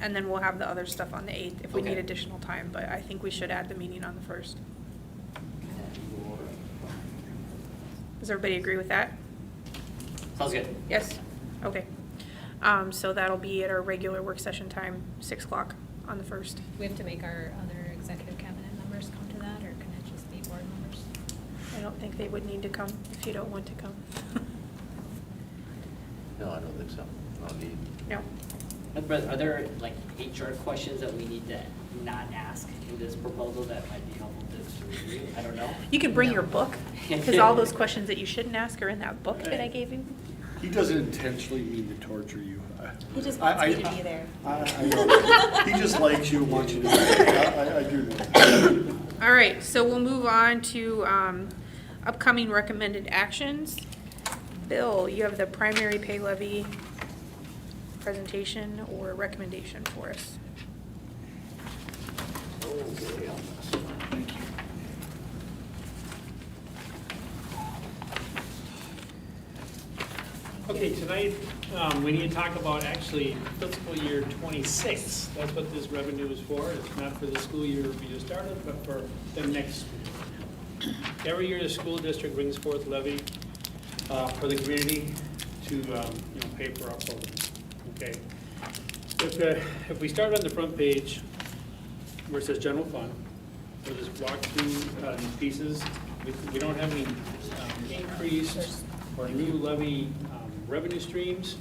and then we'll have the other stuff on the 8th if we need Okay. additional time, but I think we should add the meeting on the 1st. Does everybody agree with that? Sounds good. Yes? Okay. So that'll be at our regular work session time, 6 o'clock on the 1st. We have to make our other executive cabinet members come to that, or can it just be board members? I don't think they would need to come if you don't want to come. No, I don't think so. No need. No. Are there like HR questions that we need to not ask in this proposal that might be helpful to review? I don't know. You can bring your book, because all those questions that you shouldn't ask are in that book that I Right. gave you. He doesn't intentionally mean to torture you. He just wants I- me to be there. I know. He just likes you, wants you to be there. I do know. All right, so we'll move on to upcoming recommended actions. Bill, you have the primary pay levy presentation or recommendation for us. Okay, tonight, we need to talk about actually fiscal year '26. That's what this revenue is for. It's not for the school year we just started, but for the next school year. Every year, the school district brings forth levy for the community to, pay for our programs, okay? If we start on the front page where it says general fund, we'll just walk through these pieces. We don't have any increased or new levy revenue streams,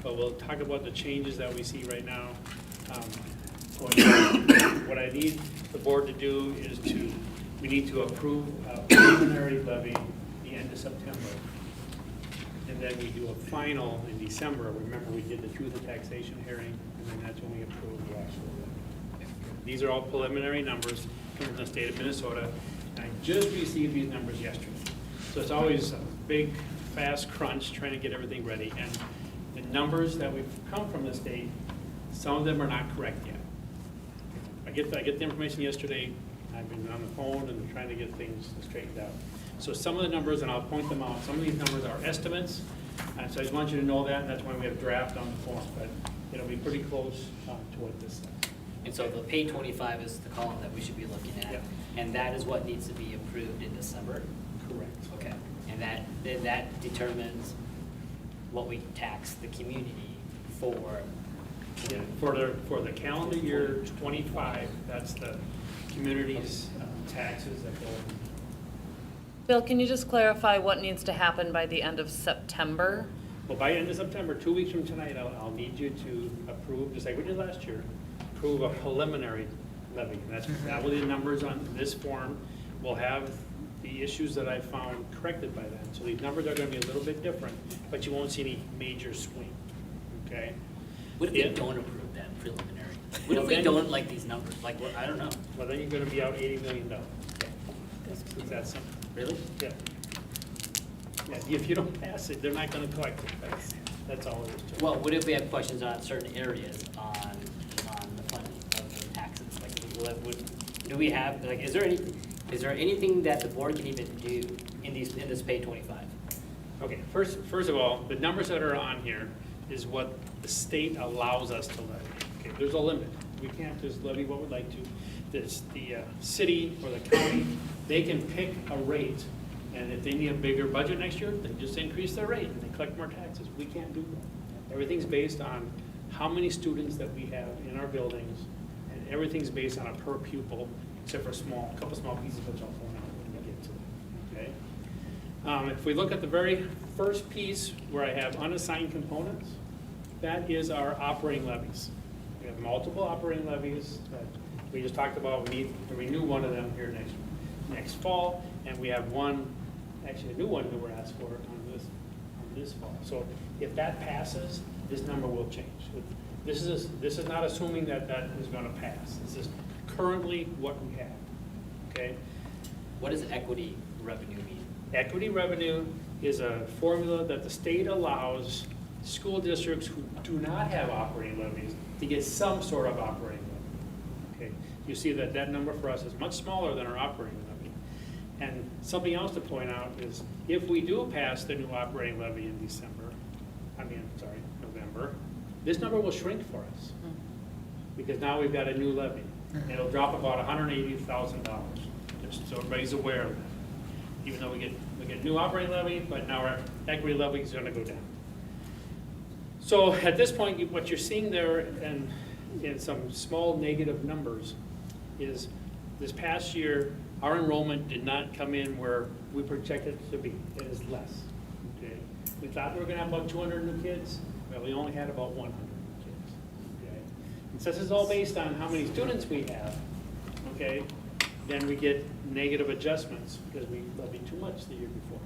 but we'll talk about the changes that we see right now. What I need the board to do is we need to approve a preliminary levy the end of September. And then we do a final in December. Remember, we did the truth of taxation hearing, and then that's when we approve the actual levy. These are all preliminary numbers coming from the state of Minnesota. And I just received these numbers yesterday. So it's always a big, fast crunch trying to get everything ready. And the numbers that we've come from the state, some of them are not correct yet. I get the information yesterday. I've been on the phone and trying to get things straightened out. So some of the numbers, and I'll point them out, some of these numbers are estimates. And so I just want you to know that, and that's why we have draft on the form. But it'll be pretty close to what this says. And so the pay 25 is the column that we should be looking at. Yeah. And that is what needs to be approved in December? Correct. Okay. And then that determines what we tax the community for. Yeah, for the calendar year '25, that's the community's taxes that go. Bill, can you just clarify what needs to happen by the end of September? Well, by end of September, 2 weeks from tonight, I'll need you to approve, just like we did last year, approve a preliminary levy. And that will be the numbers on this form. We'll have the issues that I found corrected by then. So these numbers are gonna be a little bit different, but you won't see any major swing, okay? What if we Yeah. don't approve that preliminary? What Well, if we then- don't like these numbers? Like, what, I don't know. Well, then you're gonna be out $80 million. Is that something? Really? Yeah. Yeah, if you don't pass it, they're not gonna collect it. That's all it is to it. Well, what if we have questions on certain areas on the funding of the taxes? Like, do we have, like, is there anything that the board can even do in this pay 25? Okay, first of all, the numbers that are on here is what the state allows us to levy. Okay, there's a limit. We can't just levy what we'd like to. There's the city or the county, they can pick a rate, and if they need a bigger budget next year, they just increase their rate and they collect more taxes. We can't do that. Everything's based on how many students that we have in our buildings, and everything's based on a per pupil, except for a couple small pieces which I'll point out when we get to it, okay? If we look at the very first piece where I have unassigned components, that is our operating levies. We have multiple operating levies that we just talked about. We need to renew one of them here next fall, and we have one, actually a new one that we're asked for on this fall. So if that passes, this number will change. This is not assuming that is going to pass. This is currently what we have, okay? What does equity revenue mean? Equity revenue is a formula that the state allows school districts who do not have operating levies to get some sort of operating levy. Okay, you see that number for us is much smaller than our operating levy. And something else to point out is if we do pass the new operating levy in November, this number will shrink for us because now we've got a new levy. And it'll drop about $180,000, just so everybody's aware of that. Even though we get new operating levy, but now our equity levy is going to go down. So at this point, what you're seeing there in some small negative numbers is this past year, our enrollment did not come in where we projected it to be. It is less. Okay? We thought we were going to have about 200 new kids. Well, we only had about 100 new kids. Okay? And since it's all based on how many students we have, okay, then we get negative adjustments because we levied too much the year before.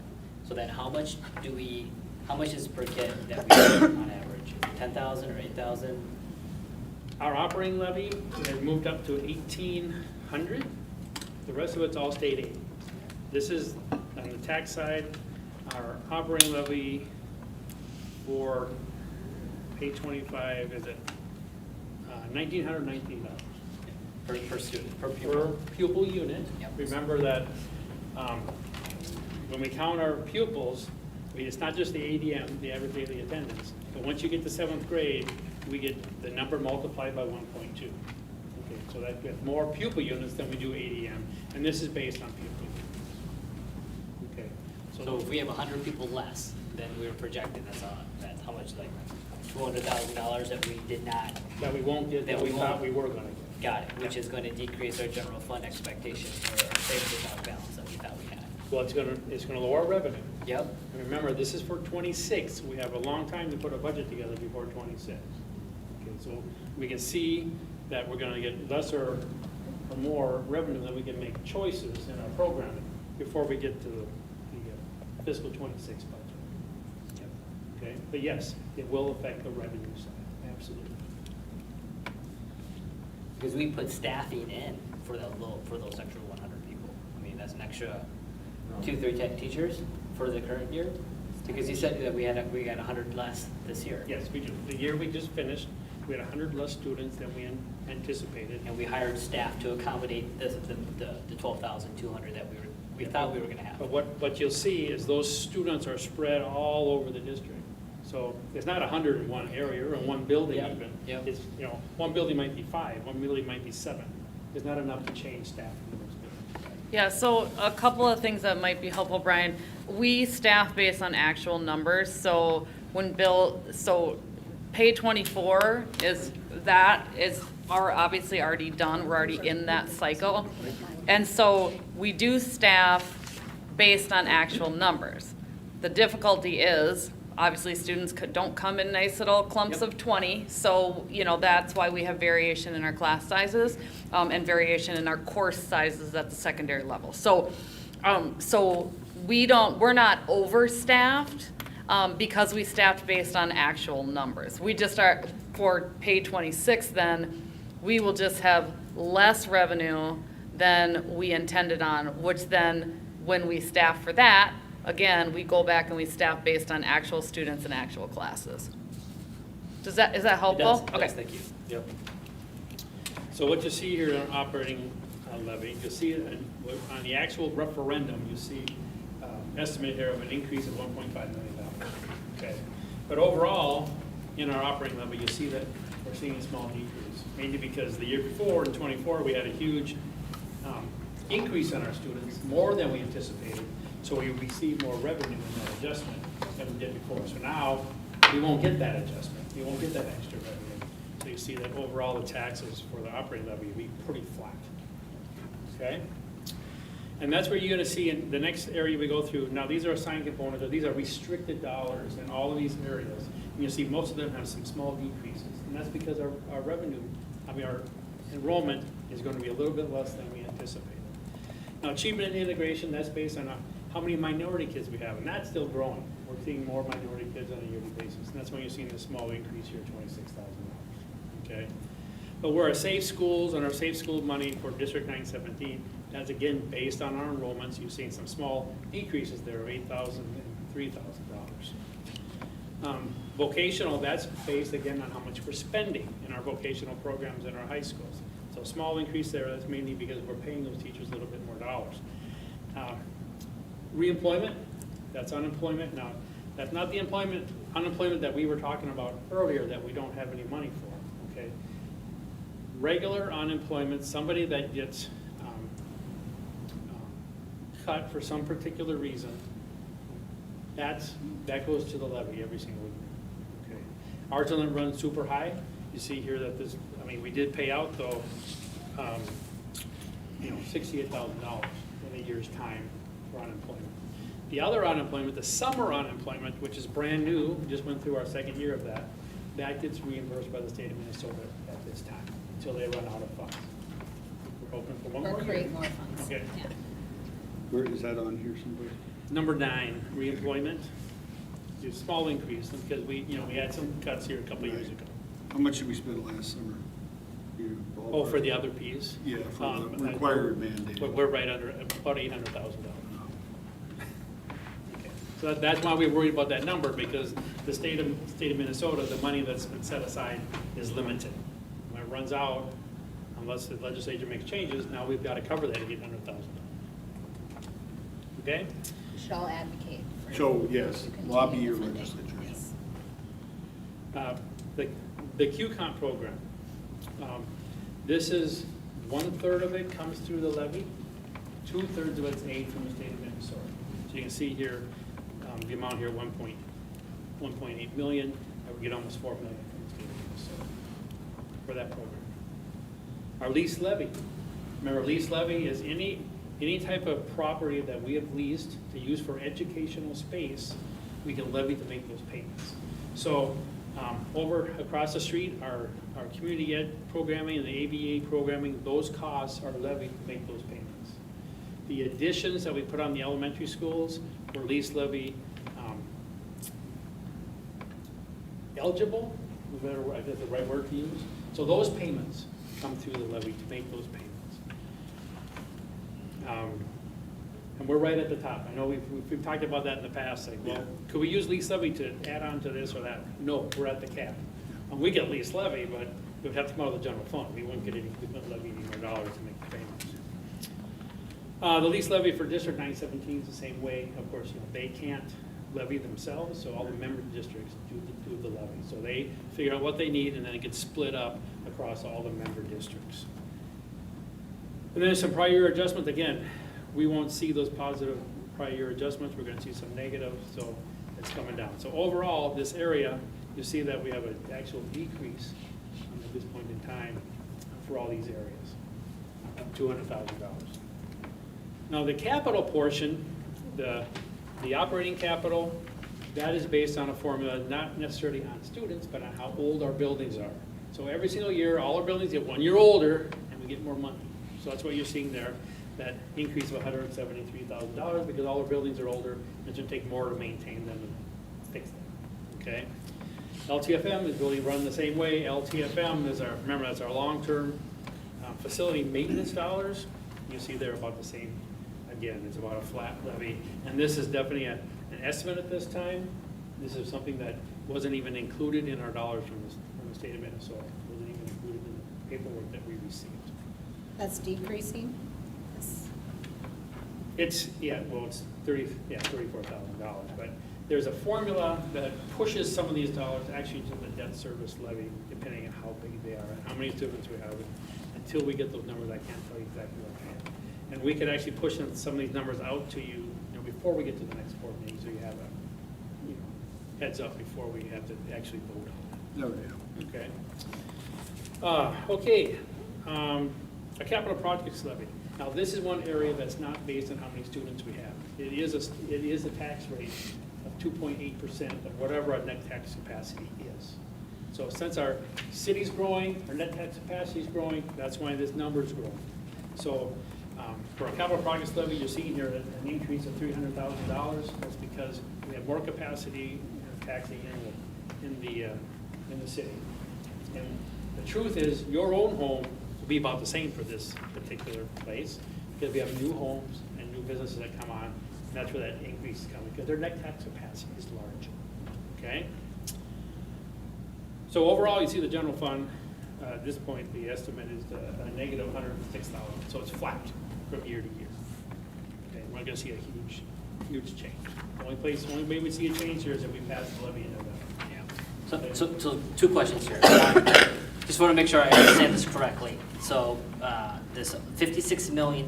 So then how much do we How much is per kid that we get on average? 10,000 or 8,000? Our operating levy has moved up to 1,800. The rest of it's all state aid. This is, on the tax side, our operating levy for page 25 is at $1,919 Per student, per per pupil? pupil unit. Yep. Remember that when we count our pupils, it's not just the ADM, the average daily attendance, but once you get to 7th grade, we get the number multiplied by 1.2. Okay, so that we have more pupil units than we do ADM, and this is based on pupil units. Okay, So if we have 100 people less than we were projected, that's how much, like $200,000 that we did not, that we won't get, that we thought won't. we were gonna get. got it, which is going to decrease our general fund expectations or our savings account balance that we thought we had. Well, it's gonna lower revenue. Yep. And remember, this is for 26. We have a long time to put a budget together before 26. Okay, so we can see that we're gonna get lesser or more revenue than we can make choices in our programming before we get to the fiscal 26 budget. Yep. Okay, but yes, it will affect the revenue side, absolutely. Because we put staffing in for those extra 100 people. I mean, that's an extra 2-3 teachers for the current year. Because you said that we got 100 less this year. Yes, we do. The year we just finished, we had 100 less students than we anticipated. And we hired staff to accommodate the 12,200 that we thought we were going to have. But what you'll see is those students are spread all over the district. So it's not 100 in one area or in one building Yep, even. yep. It's, one building might be 5, one building might be 7. There's not enough to change staff in those buildings. Yeah, so a couple of things that might be helpful, Brian. We staff based on actual numbers, so pay 24 is obviously already done, we're already in that cycle. And so we do staff based on actual numbers. The difficulty is, obviously, students don't come in nice little clumps of 20, so, that's why we have variation in our class sizes, and variation in our course sizes at the secondary level. So we're not overstaffed, because we staffed based on actual numbers. We just are, for pay 26 then, we will just have less revenue than we intended on, which then, when we staff for that, again, we go back and we staff based on actual students and actual classes. Is that helpful? It does, thank you. Yep. So what you see here on operating levy, you'll see on the actual referendum, you see estimate here of an increase of $1.5 million. Okay. But overall, in our operating levy, you see that we're seeing a small decrease, mainly because the year before, in '24, we had a huge increase in our students, more than we anticipated. So we received more revenue in that adjustment than we did before. So now, we won't get that adjustment. We won't get that extra revenue. So you see that overall, the taxes for the operating levy will be pretty flat. Okay? And that's where you're gonna see in the next area we go through. Now, these are assigned components, or these are restricted dollars in all of these areas. And you'll see most of them have some small decreases. And that's because our revenue, our enrollment is gonna be a little bit less than we anticipated. Now, achievement and integration, that's based on how many minority kids we have, and that's still growing. We're seeing more minority kids on a yearly basis, and that's when you're seeing this small increase here, $26,000, okay? But we're a safe schools, and our safe school money for District 917, that's again based on our enrollments. You've seen some small decreases there of $8,000 and $3,000. Vocational, that's based again on how much we're spending in our vocational programs in our high schools. So small increase there, that's mainly because we're paying those teachers a little bit more dollars. Reemployment, that's unemployment. Now, that's not the unemployment that we were talking about earlier that we don't have any money for, okay? Regular unemployment, somebody that gets cut for some particular reason, that goes to the levy every single year, okay? Ours doesn't run super high. You see here that we did pay out though, $68,000 in a year's time for unemployment. The other unemployment, the summer unemployment, which is brand new, we just went through our second year of that gets reimbursed by the state of Minnesota at this time, until they run out of funds. We're hoping for one more Or year. create more funds. Okay. Yeah. Where is that on here somewhere? Number 9, reemployment. a small increase, because we had some cuts here a couple of years ago. How much did we spend last summer? You Oh, for ballpark? the other piece? Yeah, for the I- required mandate. But we're right under, about $800,000. Okay. So that's why we're worried about that number, because the state of Minnesota, the money that's been set aside is limited. When it runs out, unless the legislature makes changes, now we've got to cover that $800,000. Okay? We should all advocate for. So, yes, to continue lobby the your funding. legislatures. Yes. The QComp program, this is 1/3 of it comes through the levy, 2/3 of it's aid from the state of Minnesota. So you can see here, the amount here, 1.8 million, and we get almost 4 million from the state of Minnesota for that program. Our lease levy, remember lease levy is any type of property that we have leased to use for educational space, we can levy to make those payments. So over across the street, our community ed programming and the ABA programming, those costs are levied to make those payments. The additions that we put on the elementary schools were lease levy eligible, is that I guess the right word to use? So those payments come through the levy to make those payments. And we're right at the top. I know we've talked about that in the past, like, well, could we use lease levy to add on to this or that? No, we're at the cap. And we get lease levy, but it would have to come out of the general fund. We wouldn't levy any more dollars to make the payments. The lease levy for District 917 is the same way. Of course, they can't levy themselves, so all the member districts do the levy. So they figure out what they need, and then it gets split up across all the member districts. And then some prior year adjustments, again, we won't see those positive prior year adjustments, we're gonna see some negative, so it's coming down. So overall, this area, you see that we have an actual decrease at this point in time for all these areas, of $200,000. Now, the capital portion, the operating capital, that is based on a formula, not necessarily on students, but on how old our buildings are. So every single year, all our buildings get 1 year older, and we get more money. So that's what you're seeing there, that increase of $173,000, because all our buildings are older, and it's gonna take more to maintain them and fix them, okay? LTFM is really run the same way. LTFM is remember, that's our long-term facility maintenance dollars. You see they're about the same. Again, it's about a flat levy, and this is definitely an estimate at this time. This is something that wasn't even included in our dollars from the state of Minnesota. It wasn't even included in the paperwork that we received. That's decreasing? Yes. It's $34,000, but there's a formula that pushes some of these dollars actually to the debt service levy, depending on how big they are and how many students we have. Until we get those numbers, I can't tell you exactly what they are. And we could actually push some of these numbers out to you, before we get to the next board meeting, so you have a heads up before we have to actually vote on it. Okay. Okay. A capital projects levy. Now, this is one area that's not based on how many students we have. It is a tax rate of 2.8% of whatever our net tax capacity is. So since our city's growing, our net tax capacity is growing, that's why this number is growing. So for a capital projects levy, you're seeing here an increase of $300,000. That's because we have more capacity taxing in the city. And the truth is, your own home will be about the same for this particular place, because we have new homes and new businesses that come on, and that's where that increase is coming, because their net tax capacity is large, okay? So overall, you see the general fund, at this point, the estimate is a negative $106,000, so it's flat from year to year. Okay, we're not gonna see a huge change. The only way we see a change here is if we pass the levy in November. So two questions here. Just want to make sure I understand this correctly. So this $56 million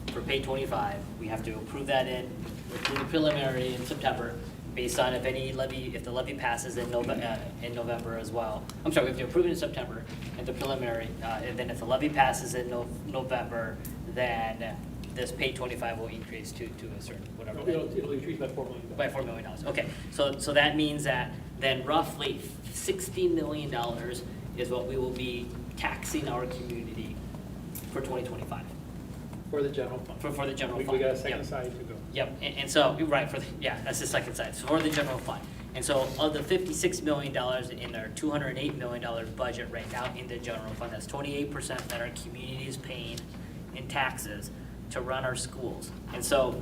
for pay 25, we have to approve that in the preliminary in September, based on if the levy passes in November as well. I'm sorry, we have to approve it in September and the preliminary, and then if the levy passes in November, then this pay 25 will increase to a certain whatever. It'll increase by $4 million. By $4 million. Okay, so that means that then roughly $60 million is what we will be taxing our community for 2025. For the general fund. For the general We fund. got a second Yep. side to go. Yep, and so, you're right, that's the second side, so for the general fund. And so of the $56 million in our $208 million budget right now in the general fund, that's 28% that our community is paying in taxes to run our schools. And so,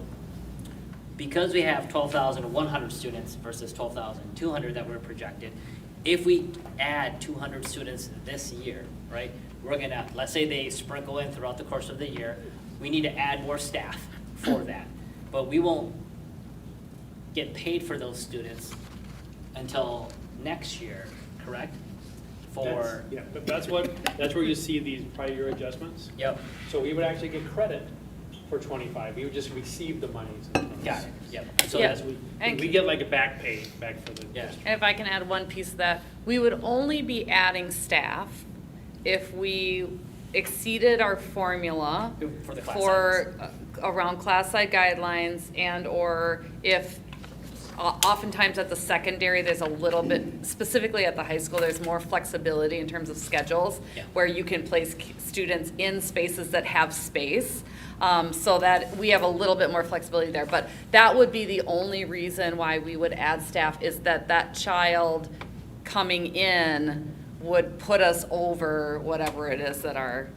because we have 12,100 students versus 12,200 that we're projected, if we add 200 students this year, right, we're gonna, let's say they sprinkle in throughout the course of the year, we need to add more staff for that. But we won't get paid for those students until next year, correct? Yeah, but that's where you see these prior year adjustments. Yep, So we would actually get credit for 25, we would just receive the monies. got it, yep. So Yeah. that's, And- We get like a back pay back for the Yeah. district. If I can add one piece of that, we would only be adding staff if we exceeded our formula For the class for, around class side guidelines and/or if, oftentimes at the secondary, there's a little bit, specifically at the high school, there's more flexibility in terms of schedules, Yeah. where you can place students in spaces that have space, so that we have a little bit more flexibility there. But that would be the only reason why we would add staff, is that that child coming in would put us over whatever it is that our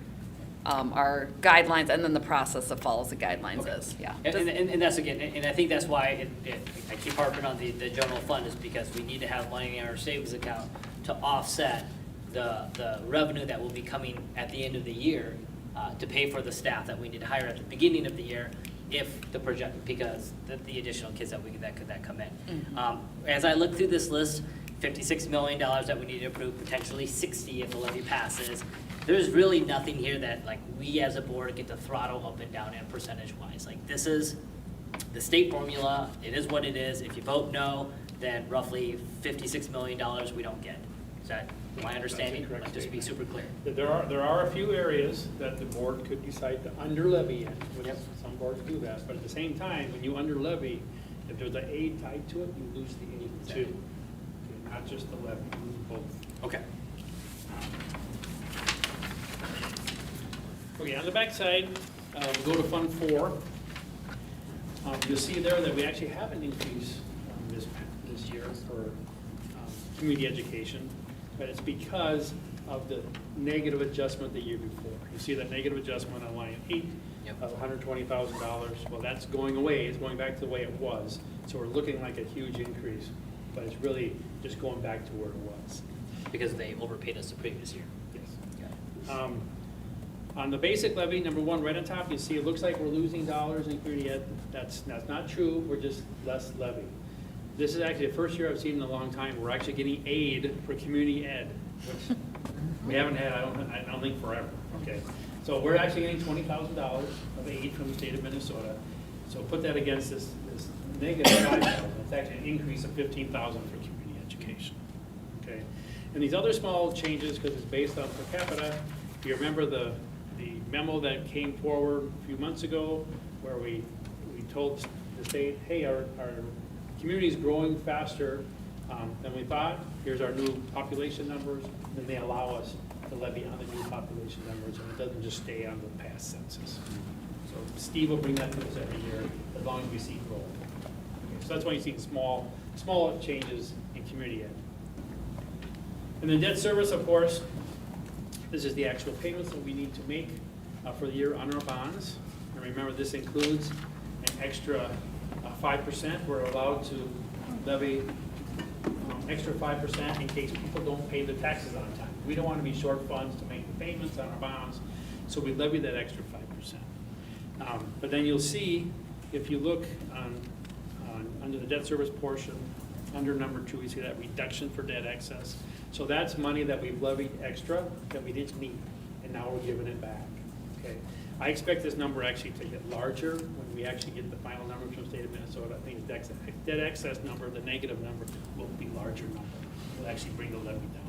guidelines, and then the process that follows the guidelines is, yeah. and that's again, and I think that's why I keep harping on the general fund, is because we need to have money in our savings account to offset the revenue that will be coming at the end of the year, to pay for the staff that we need to hire at the beginning of the year, if the project, because the additional kids that that come in. As I look through this list, $56 million that we need to approve, potentially 60 if the levy passes. There's really nothing here that, like, we as a board get to throttle up and down and percentage-wise. Like, this is the state formula, it is what it is. If you vote no, then roughly $56 million we don't get. Is that my understanding? correct Like, just to be super clear. There are a few areas that the board could decide to under levy in, which some boards do that, but at the same time, when you under levy, if there's an aid tied to it, you lose the aid too. Okay, not just the levy, you lose both. Okay. Okay, on the back side, we go to Fund 4. You'll see there that we actually have an increase this year for community education, but it's because of the negative adjustment the year before. You see that negative adjustment on line 8 of $120,000. Well, that's going away. It's going back to the way it was. So we're looking like a huge increase, but it's really just going back to where it was. Because they overpaid us the previous year. Yes. On the basic levy, number 1, right on top, you see it looks like we're losing dollars in community ed. That's not true. We're just less levy. This is actually the first year I've seen in a long time we're actually getting aid for community ed, which we haven't had, I don't think, forever. Okay, so we're actually getting $20,000 of aid from the state of Minnesota. So put that against this negative $5,000. It's actually an increase of $15,000 for community education. Okay, and these other small changes, because it's based on per capita. You remember the memo that came forward a few months ago, where we told the state, hey, our community is growing faster than we thought. Here's our new population numbers. Then they allow us to levy on the new population numbers, and it doesn't just stay on the past census. So Steve will bring that to us every year, as long as we see growth. Okay, so that's why you see small changes in community ed. And then debt service, of course, this is the actual payments that we need to make for the year on our bonds. And remember, this includes an extra 5%. We're allowed to levy extra 5% in case people don't pay the taxes on time. We don't want to be short funds to make the payments on our bonds, so we levy that extra 5%. But then you'll see, if you look under the debt service portion, under number 2, you see that reduction for debt excess. So that's money that we've levied extra that we didn't need, and now we're giving it back. Okay, I expect this number actually to get larger when we actually get the final number from the state of Minnesota. I think the debt excess number, the negative number, will be larger number. It'll actually bring the levy down.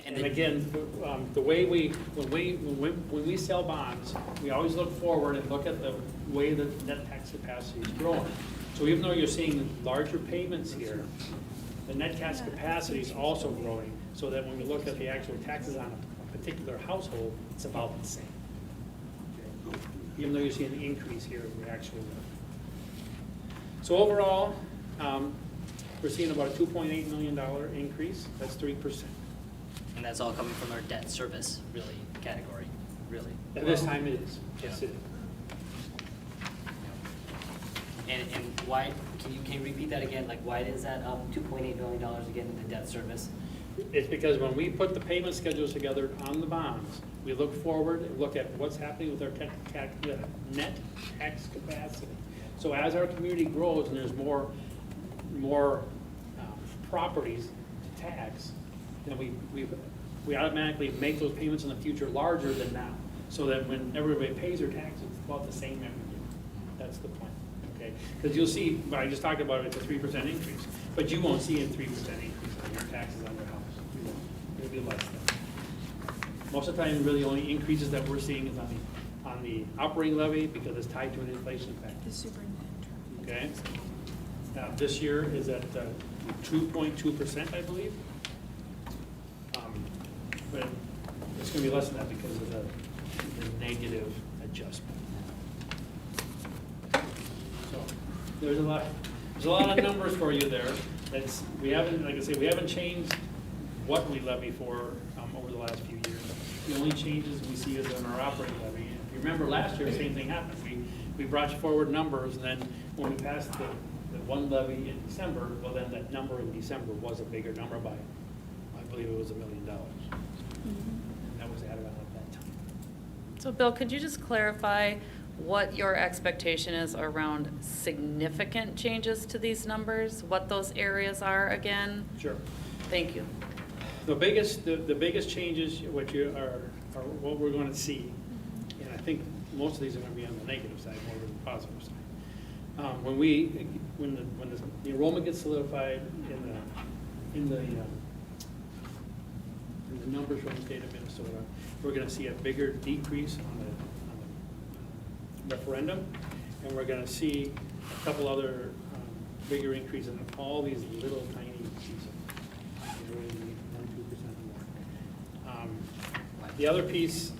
And again, the way when we sell bonds, we always look forward and look at the way the net tax capacity is growing. So even though you're seeing larger payments here, the net tax capacity is also growing, so that when we look at the actual taxes on a particular household, it's about the same. even though you see an increase here in the actual levy. So overall, we're seeing about a $2.8 million increase, that's 3%. And that's all coming from our debt service, really, category, really. At this time it is, yes, it is. And why, can you repeat that again? Like, why is that up $2.8 million again in the debt service? It's because when we put the payment schedules together on the bonds, we look forward and look at what's happening with our net tax capacity. So as our community grows and there's more properties to tax, then we automatically make those payments in the future larger than now. So that when everybody pays their taxes, it's about the same every year. That's the point, okay? Because you'll see, I just talked about it's a 3% increase, but you won't see a 3% increase on your taxes on your house. You won't. It'll be less than. Most of the time, really only increases that we're seeing is on the operating levy because it's tied to an inflation factor. The superintendent. Okay? Now, this year is at 2.2%, I believe. But it's going to be less than that because of the negative adjustment. So there's a lot of numbers for you there. We haven't, like I say, we haven't changed what we levy for over the last few years. The only changes we see is on our operating levy. And if you remember last year, the same thing happened. We brought forward numbers, and then when we passed the one levy in December, well, then that number in December was a bigger number by, I believe it was $1 million. And that was added on at that time. So Bill, could you just clarify what your expectation is around significant changes to these numbers? What those areas are again? Sure. Thank you. The biggest changes, what what we're going to see, and I think most of these are going to be on the negative side more than the positive side. When the enrollment gets solidified in the numbers from the state of Minnesota, we're going to see a bigger decrease on the referendum, and we're going to see a couple other bigger increases in all these little tiny pieces. Really 1-2% more. The other piece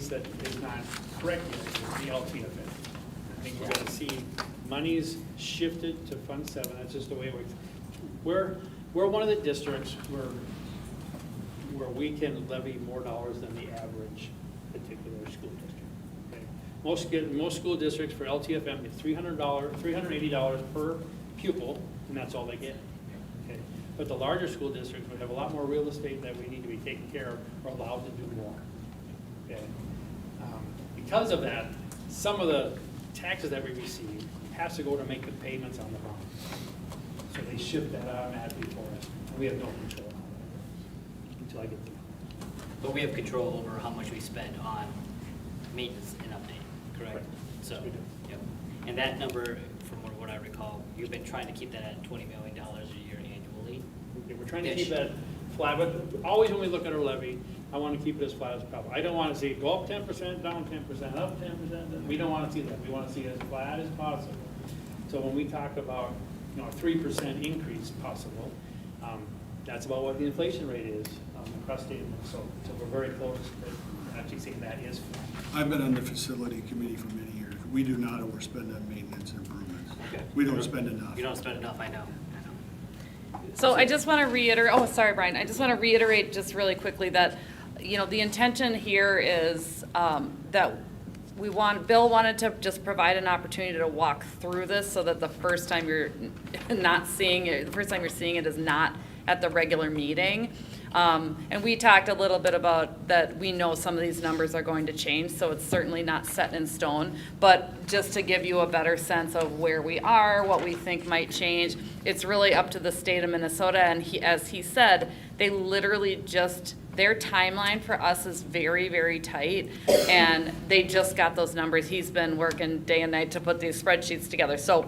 that is not correct yet is the LTFM. I think we're going to see monies shifted to Fund 7. That's just the way it works. We're one of the districts where we can levy more dollars than the average particular school district. Okay? Most school districts for LTFM get $380 per pupil, and that's all they get. Okay? But the larger school districts would have a lot more real estate that we need to be taking care of or allowed to do more. Okay? Because of that, some of the taxes that we receive has to go to make the payments on the bond. So they shift that automatically for us, and we have no control on it until I get the money. But we have control over how much we spend on maintenance and update, correct? Correct. So, We do. yep. And that number, from what I recall, you've been trying to keep that at $20 million a year annually. Okay, we're trying to Ish. keep that flat, but always when we look at our levy, I want to keep it as flat as possible. I don't want to see it go up 10%, down 10%, up 10%. We don't want to see that. We want to see it as flat as possible. So when we talk about, a 3% increase possible, that's about what the inflation rate is across state. So we're very close to actually seeing that is flat. I've been on the facility committee for many years. We do not overspend on maintenance and improvements. Okay. We don't spend enough. You don't spend enough, I know. So I just want to reiterate, oh, sorry, Brian, I just want to reiterate just really quickly that, the intention here is that Bill wanted to just provide an opportunity to walk through this so that the first time you're not seeing it, the first time you're seeing it is not at the regular meeting. And we talked a little bit about that we know some of these numbers are going to change, so it's certainly not set in stone. But just to give you a better sense of where we are, what we think might change, it's really up to the state of Minnesota. And as he said, they literally their timeline for us is very, very tight, and they just got those numbers. He's been working day and night to put these spreadsheets together. So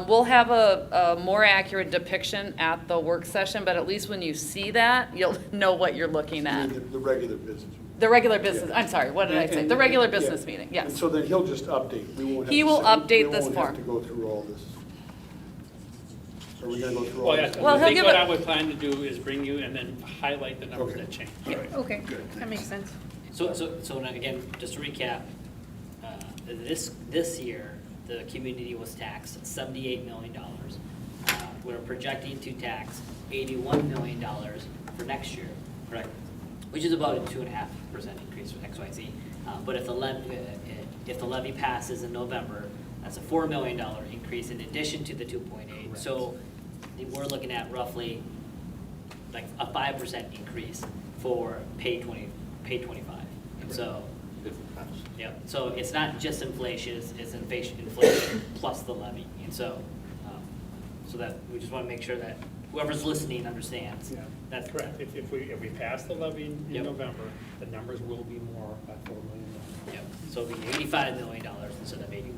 we'll have a more accurate depiction at the work session, but at least when you see that, you'll know what you're looking at. The regular business. The regular business, Yeah. I'm sorry, what did I say? And- The regular yeah. business meeting, And yes. so then he'll just update. We won't have He to will sit- update this We won't have to form. go through all this. Are we gonna go through all Well, yeah, this? Well, I he'll think give what it- I would plan to do is bring you and then highlight the numbers Okay. that change. All right. Okay, Good, that makes sense. So now, again, just to recap, this year, the community was taxed $78 million. We're projecting to tax $81 million for next year, correct? Which is about a 2.5% increase for XYZ. But if the levy passes in November, that's a $4 million increase in addition to the 2.8. So we're looking at roughly like a 5% increase for pay 25. And so, yep, so it's not just inflation, it's inflation plus the levy. And so, so that, we just want to make sure that whoever's listening understands. Yeah, That's correct. If we pass the levy in Yep. November, the numbers will be more by $4 million. Yep, so it'll be $85 million instead of 81.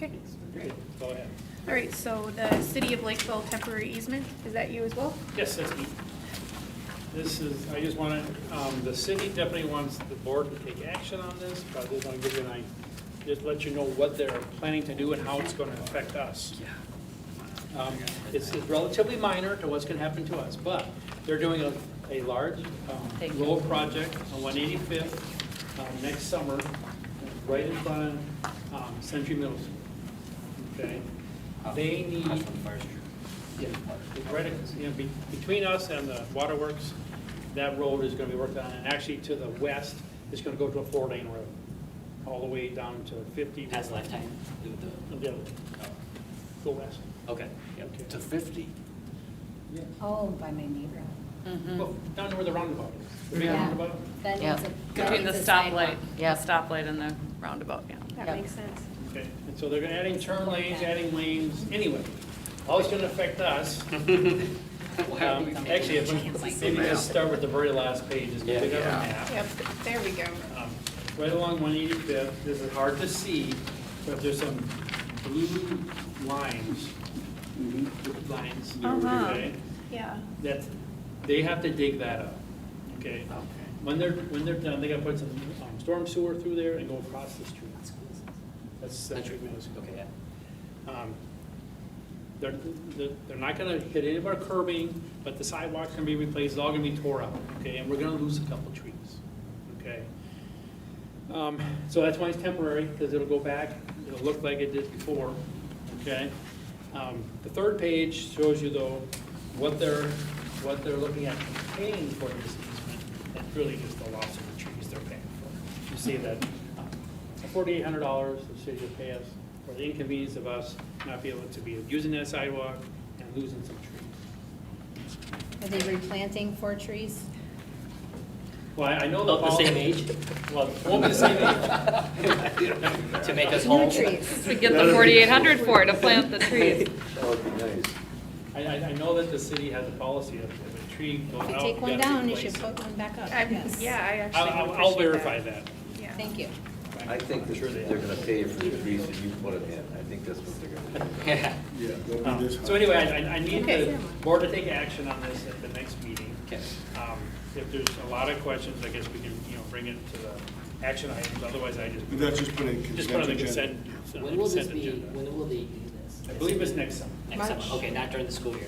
Okay. Great, go ahead. All right, so the City of Lakeville temporary easement, is that you as well? Yes, that's me. This is, I just want to, the city definitely wants the board to take action on this, but I just want to give you an idea, just let you know what they're planning to do and how it's going to affect us. It's relatively minor to what's going to happen to us, but they're doing a large road project on 185th next summer, right in front of Century Middle School. Okay? They need, yeah, it's right, between us and the waterworks, that road is going to be worked on, and actually to the west, it's going to go to a 4-lane road, all the way down to 50. Has lifetime? The other way. Go west. Okay, yep. Okay. To 50? Yeah. Oh, by my neighborhood. Well, down to where the roundabout is. The main Yeah. roundabout? That Yeah. needs a- that Between the needs a stoplight, sidewalk. the Yep. stoplight and the roundabout, yeah. That Yep. makes sense. Okay, and so they're adding turn lanes, adding lanes, anyway. All it's gonna affect us. Actually, if maybe just start with the very last page, is the big map. Yep, there we go. Right along 185th, this is hard to see, but there's some blue lines. Uh-huh. Okay, Yeah. that, they have to dig that up, okay? When they're done, they gotta put some storm sewer through there and go across the street. That's Century Middle School. Okay, yeah. They're not gonna hit any of our curbing, but the sidewalks can be replaced, it's all gonna be tore out, okay? And we're gonna lose a couple trees, okay? So that's why it's temporary, because it'll go back, it'll look like it did before, okay? The third page shows you though, what they're looking at paying for this easement. It's really just the loss of the trees they're paying for. You see that $4,800 the city will pay us for the inconvenience of us not being able to be using that sidewalk and losing some trees. Are they replanting 4 trees? Well, I know About the same age? Well, it won't be the same age. To make us New whole? trees. We get the 4,800 for to plant the trees. That would be nice. I know that the city has a policy of if a tree goes out. If you take one gotta down, you replace should it. put one back up. Yes. Yeah, I actually would I'll appreciate verify that. Yeah. Thank you. I think that Sure they they're are. gonna pay you for the trees that you put them in. I think that's what they're gonna do. Yeah. Yeah, they'll be this So high. anyway, I need Okay. the board to take action on this at the next meeting. Okay. If there's a lot of questions, I guess we can, bring it to the action items, otherwise I just. But that's just put in Just put on the consent consent, agenda. on When the will this consent be, agenda. when will they do this? I believe it's next summer. Next summer, March. okay, not during the school year.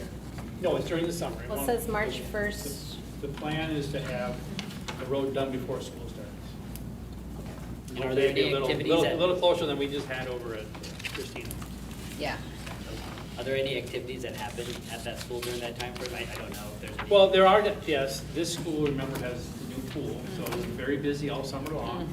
No, it's during the summer. Well, it says March 1st. The plan is to have the road done before school starts. And are there any activities A that, little closer than we just had over at Christina. Yeah. are there any activities that happen at that school during that time frame? I don't know if there's any. Well, there are, yes, this school, remember, has a new pool, so it's very busy all summer long.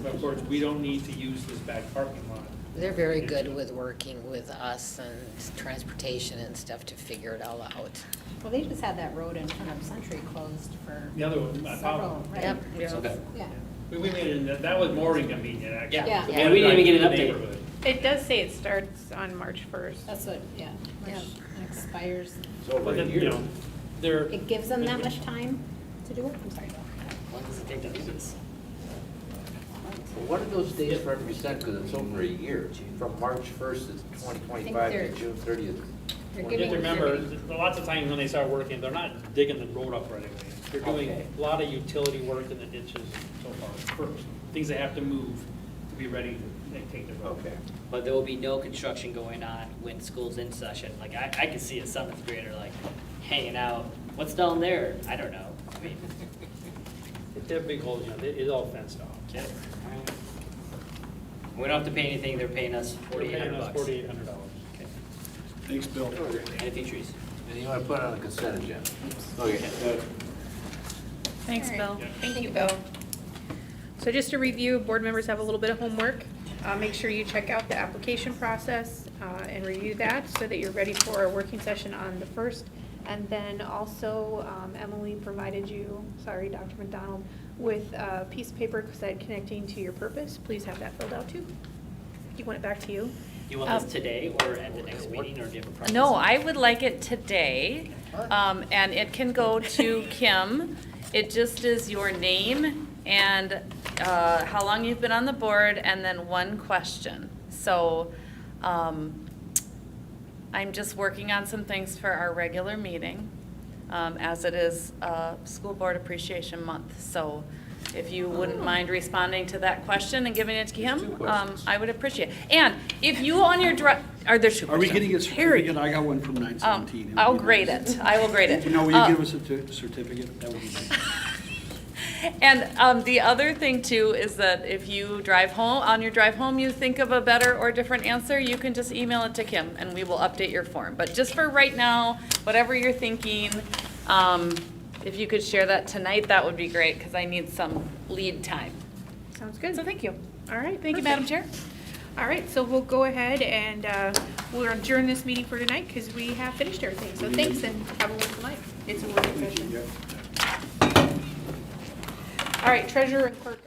But of course, we don't need to use this back parking lot. They're very good with working with us and transportation and stuff to figure it all out. Well, they just had that road in front of Century closed for The other one, several, right? Yep. Okay. Yeah. we made it, that was more inconvenient, actually. Yeah. So And we didn't even get an drive through the update. neighborhood. It does say it starts on March 1st. That's what, yeah, March expires. It's over But a then, year. they're. It gives them that much time to do it? I'm sorry. When does it take to do this? Well, what do those days represent, because it's over a year? From March 1st, it's 2025 they're- to June 30th. They're You have giving. to remember, lots of times when they start working, they're not digging the road up right away. They're doing Okay. a lot of utility work in the ditches and so far first. Things they have to move to be ready to take the road. Okay. But there will be no construction going on when school's in session. Like, I can see a 7th grader like hanging out. What's down there? I don't know. I mean, They have big holes, you know, it's all fenced off. Okay. We don't have to pay anything, they're paying us They're paying us $4,800. $4,800. Okay. Thanks, Bill. Anything, Trees? And you want to put it on the consent agenda? Okay. Thanks, Bill. Thank you, Bill. So just to review, board members have a little bit of homework. Make sure you check out the application process and review that so that you're ready for a working session on the 1st. And then also, Emily provided you, sorry, Dr. McDonald, with a piece of paper that said connecting to your purpose. Please have that filled out too. Do you want it back to you? You want this today or at the next meeting, or do you have a preference? No, I would like it today, and it can go to Kim. It just is your name and how long you've been on the board, and then one question. So I'm just working on some things for our regular meeting, as it is School Board Appreciation Month. So if you wouldn't mind responding to that question and giving it to Kim, I would appreciate it. And if you on your are there two Are we questions? getting a certificate? I got one from 917. I'll grade it. I will grade it. You know, will you give us a certificate? That would be nice. And the other thing too is that if you drive home, on your drive home, you think of a better or different answer, you can just email it to Kim and we will update your form. But just for right now, whatever you're thinking, if you could share that tonight, that would be great because I need some lead time. Sounds good. So thank you. All right, Thank you, perfect. Madam Chair. All right, so we'll go ahead and we'll adjourn this meeting for tonight because we have finished everything. So thanks and have a wonderful night. It's a working session. Yeah. All right, treasurer and clerk.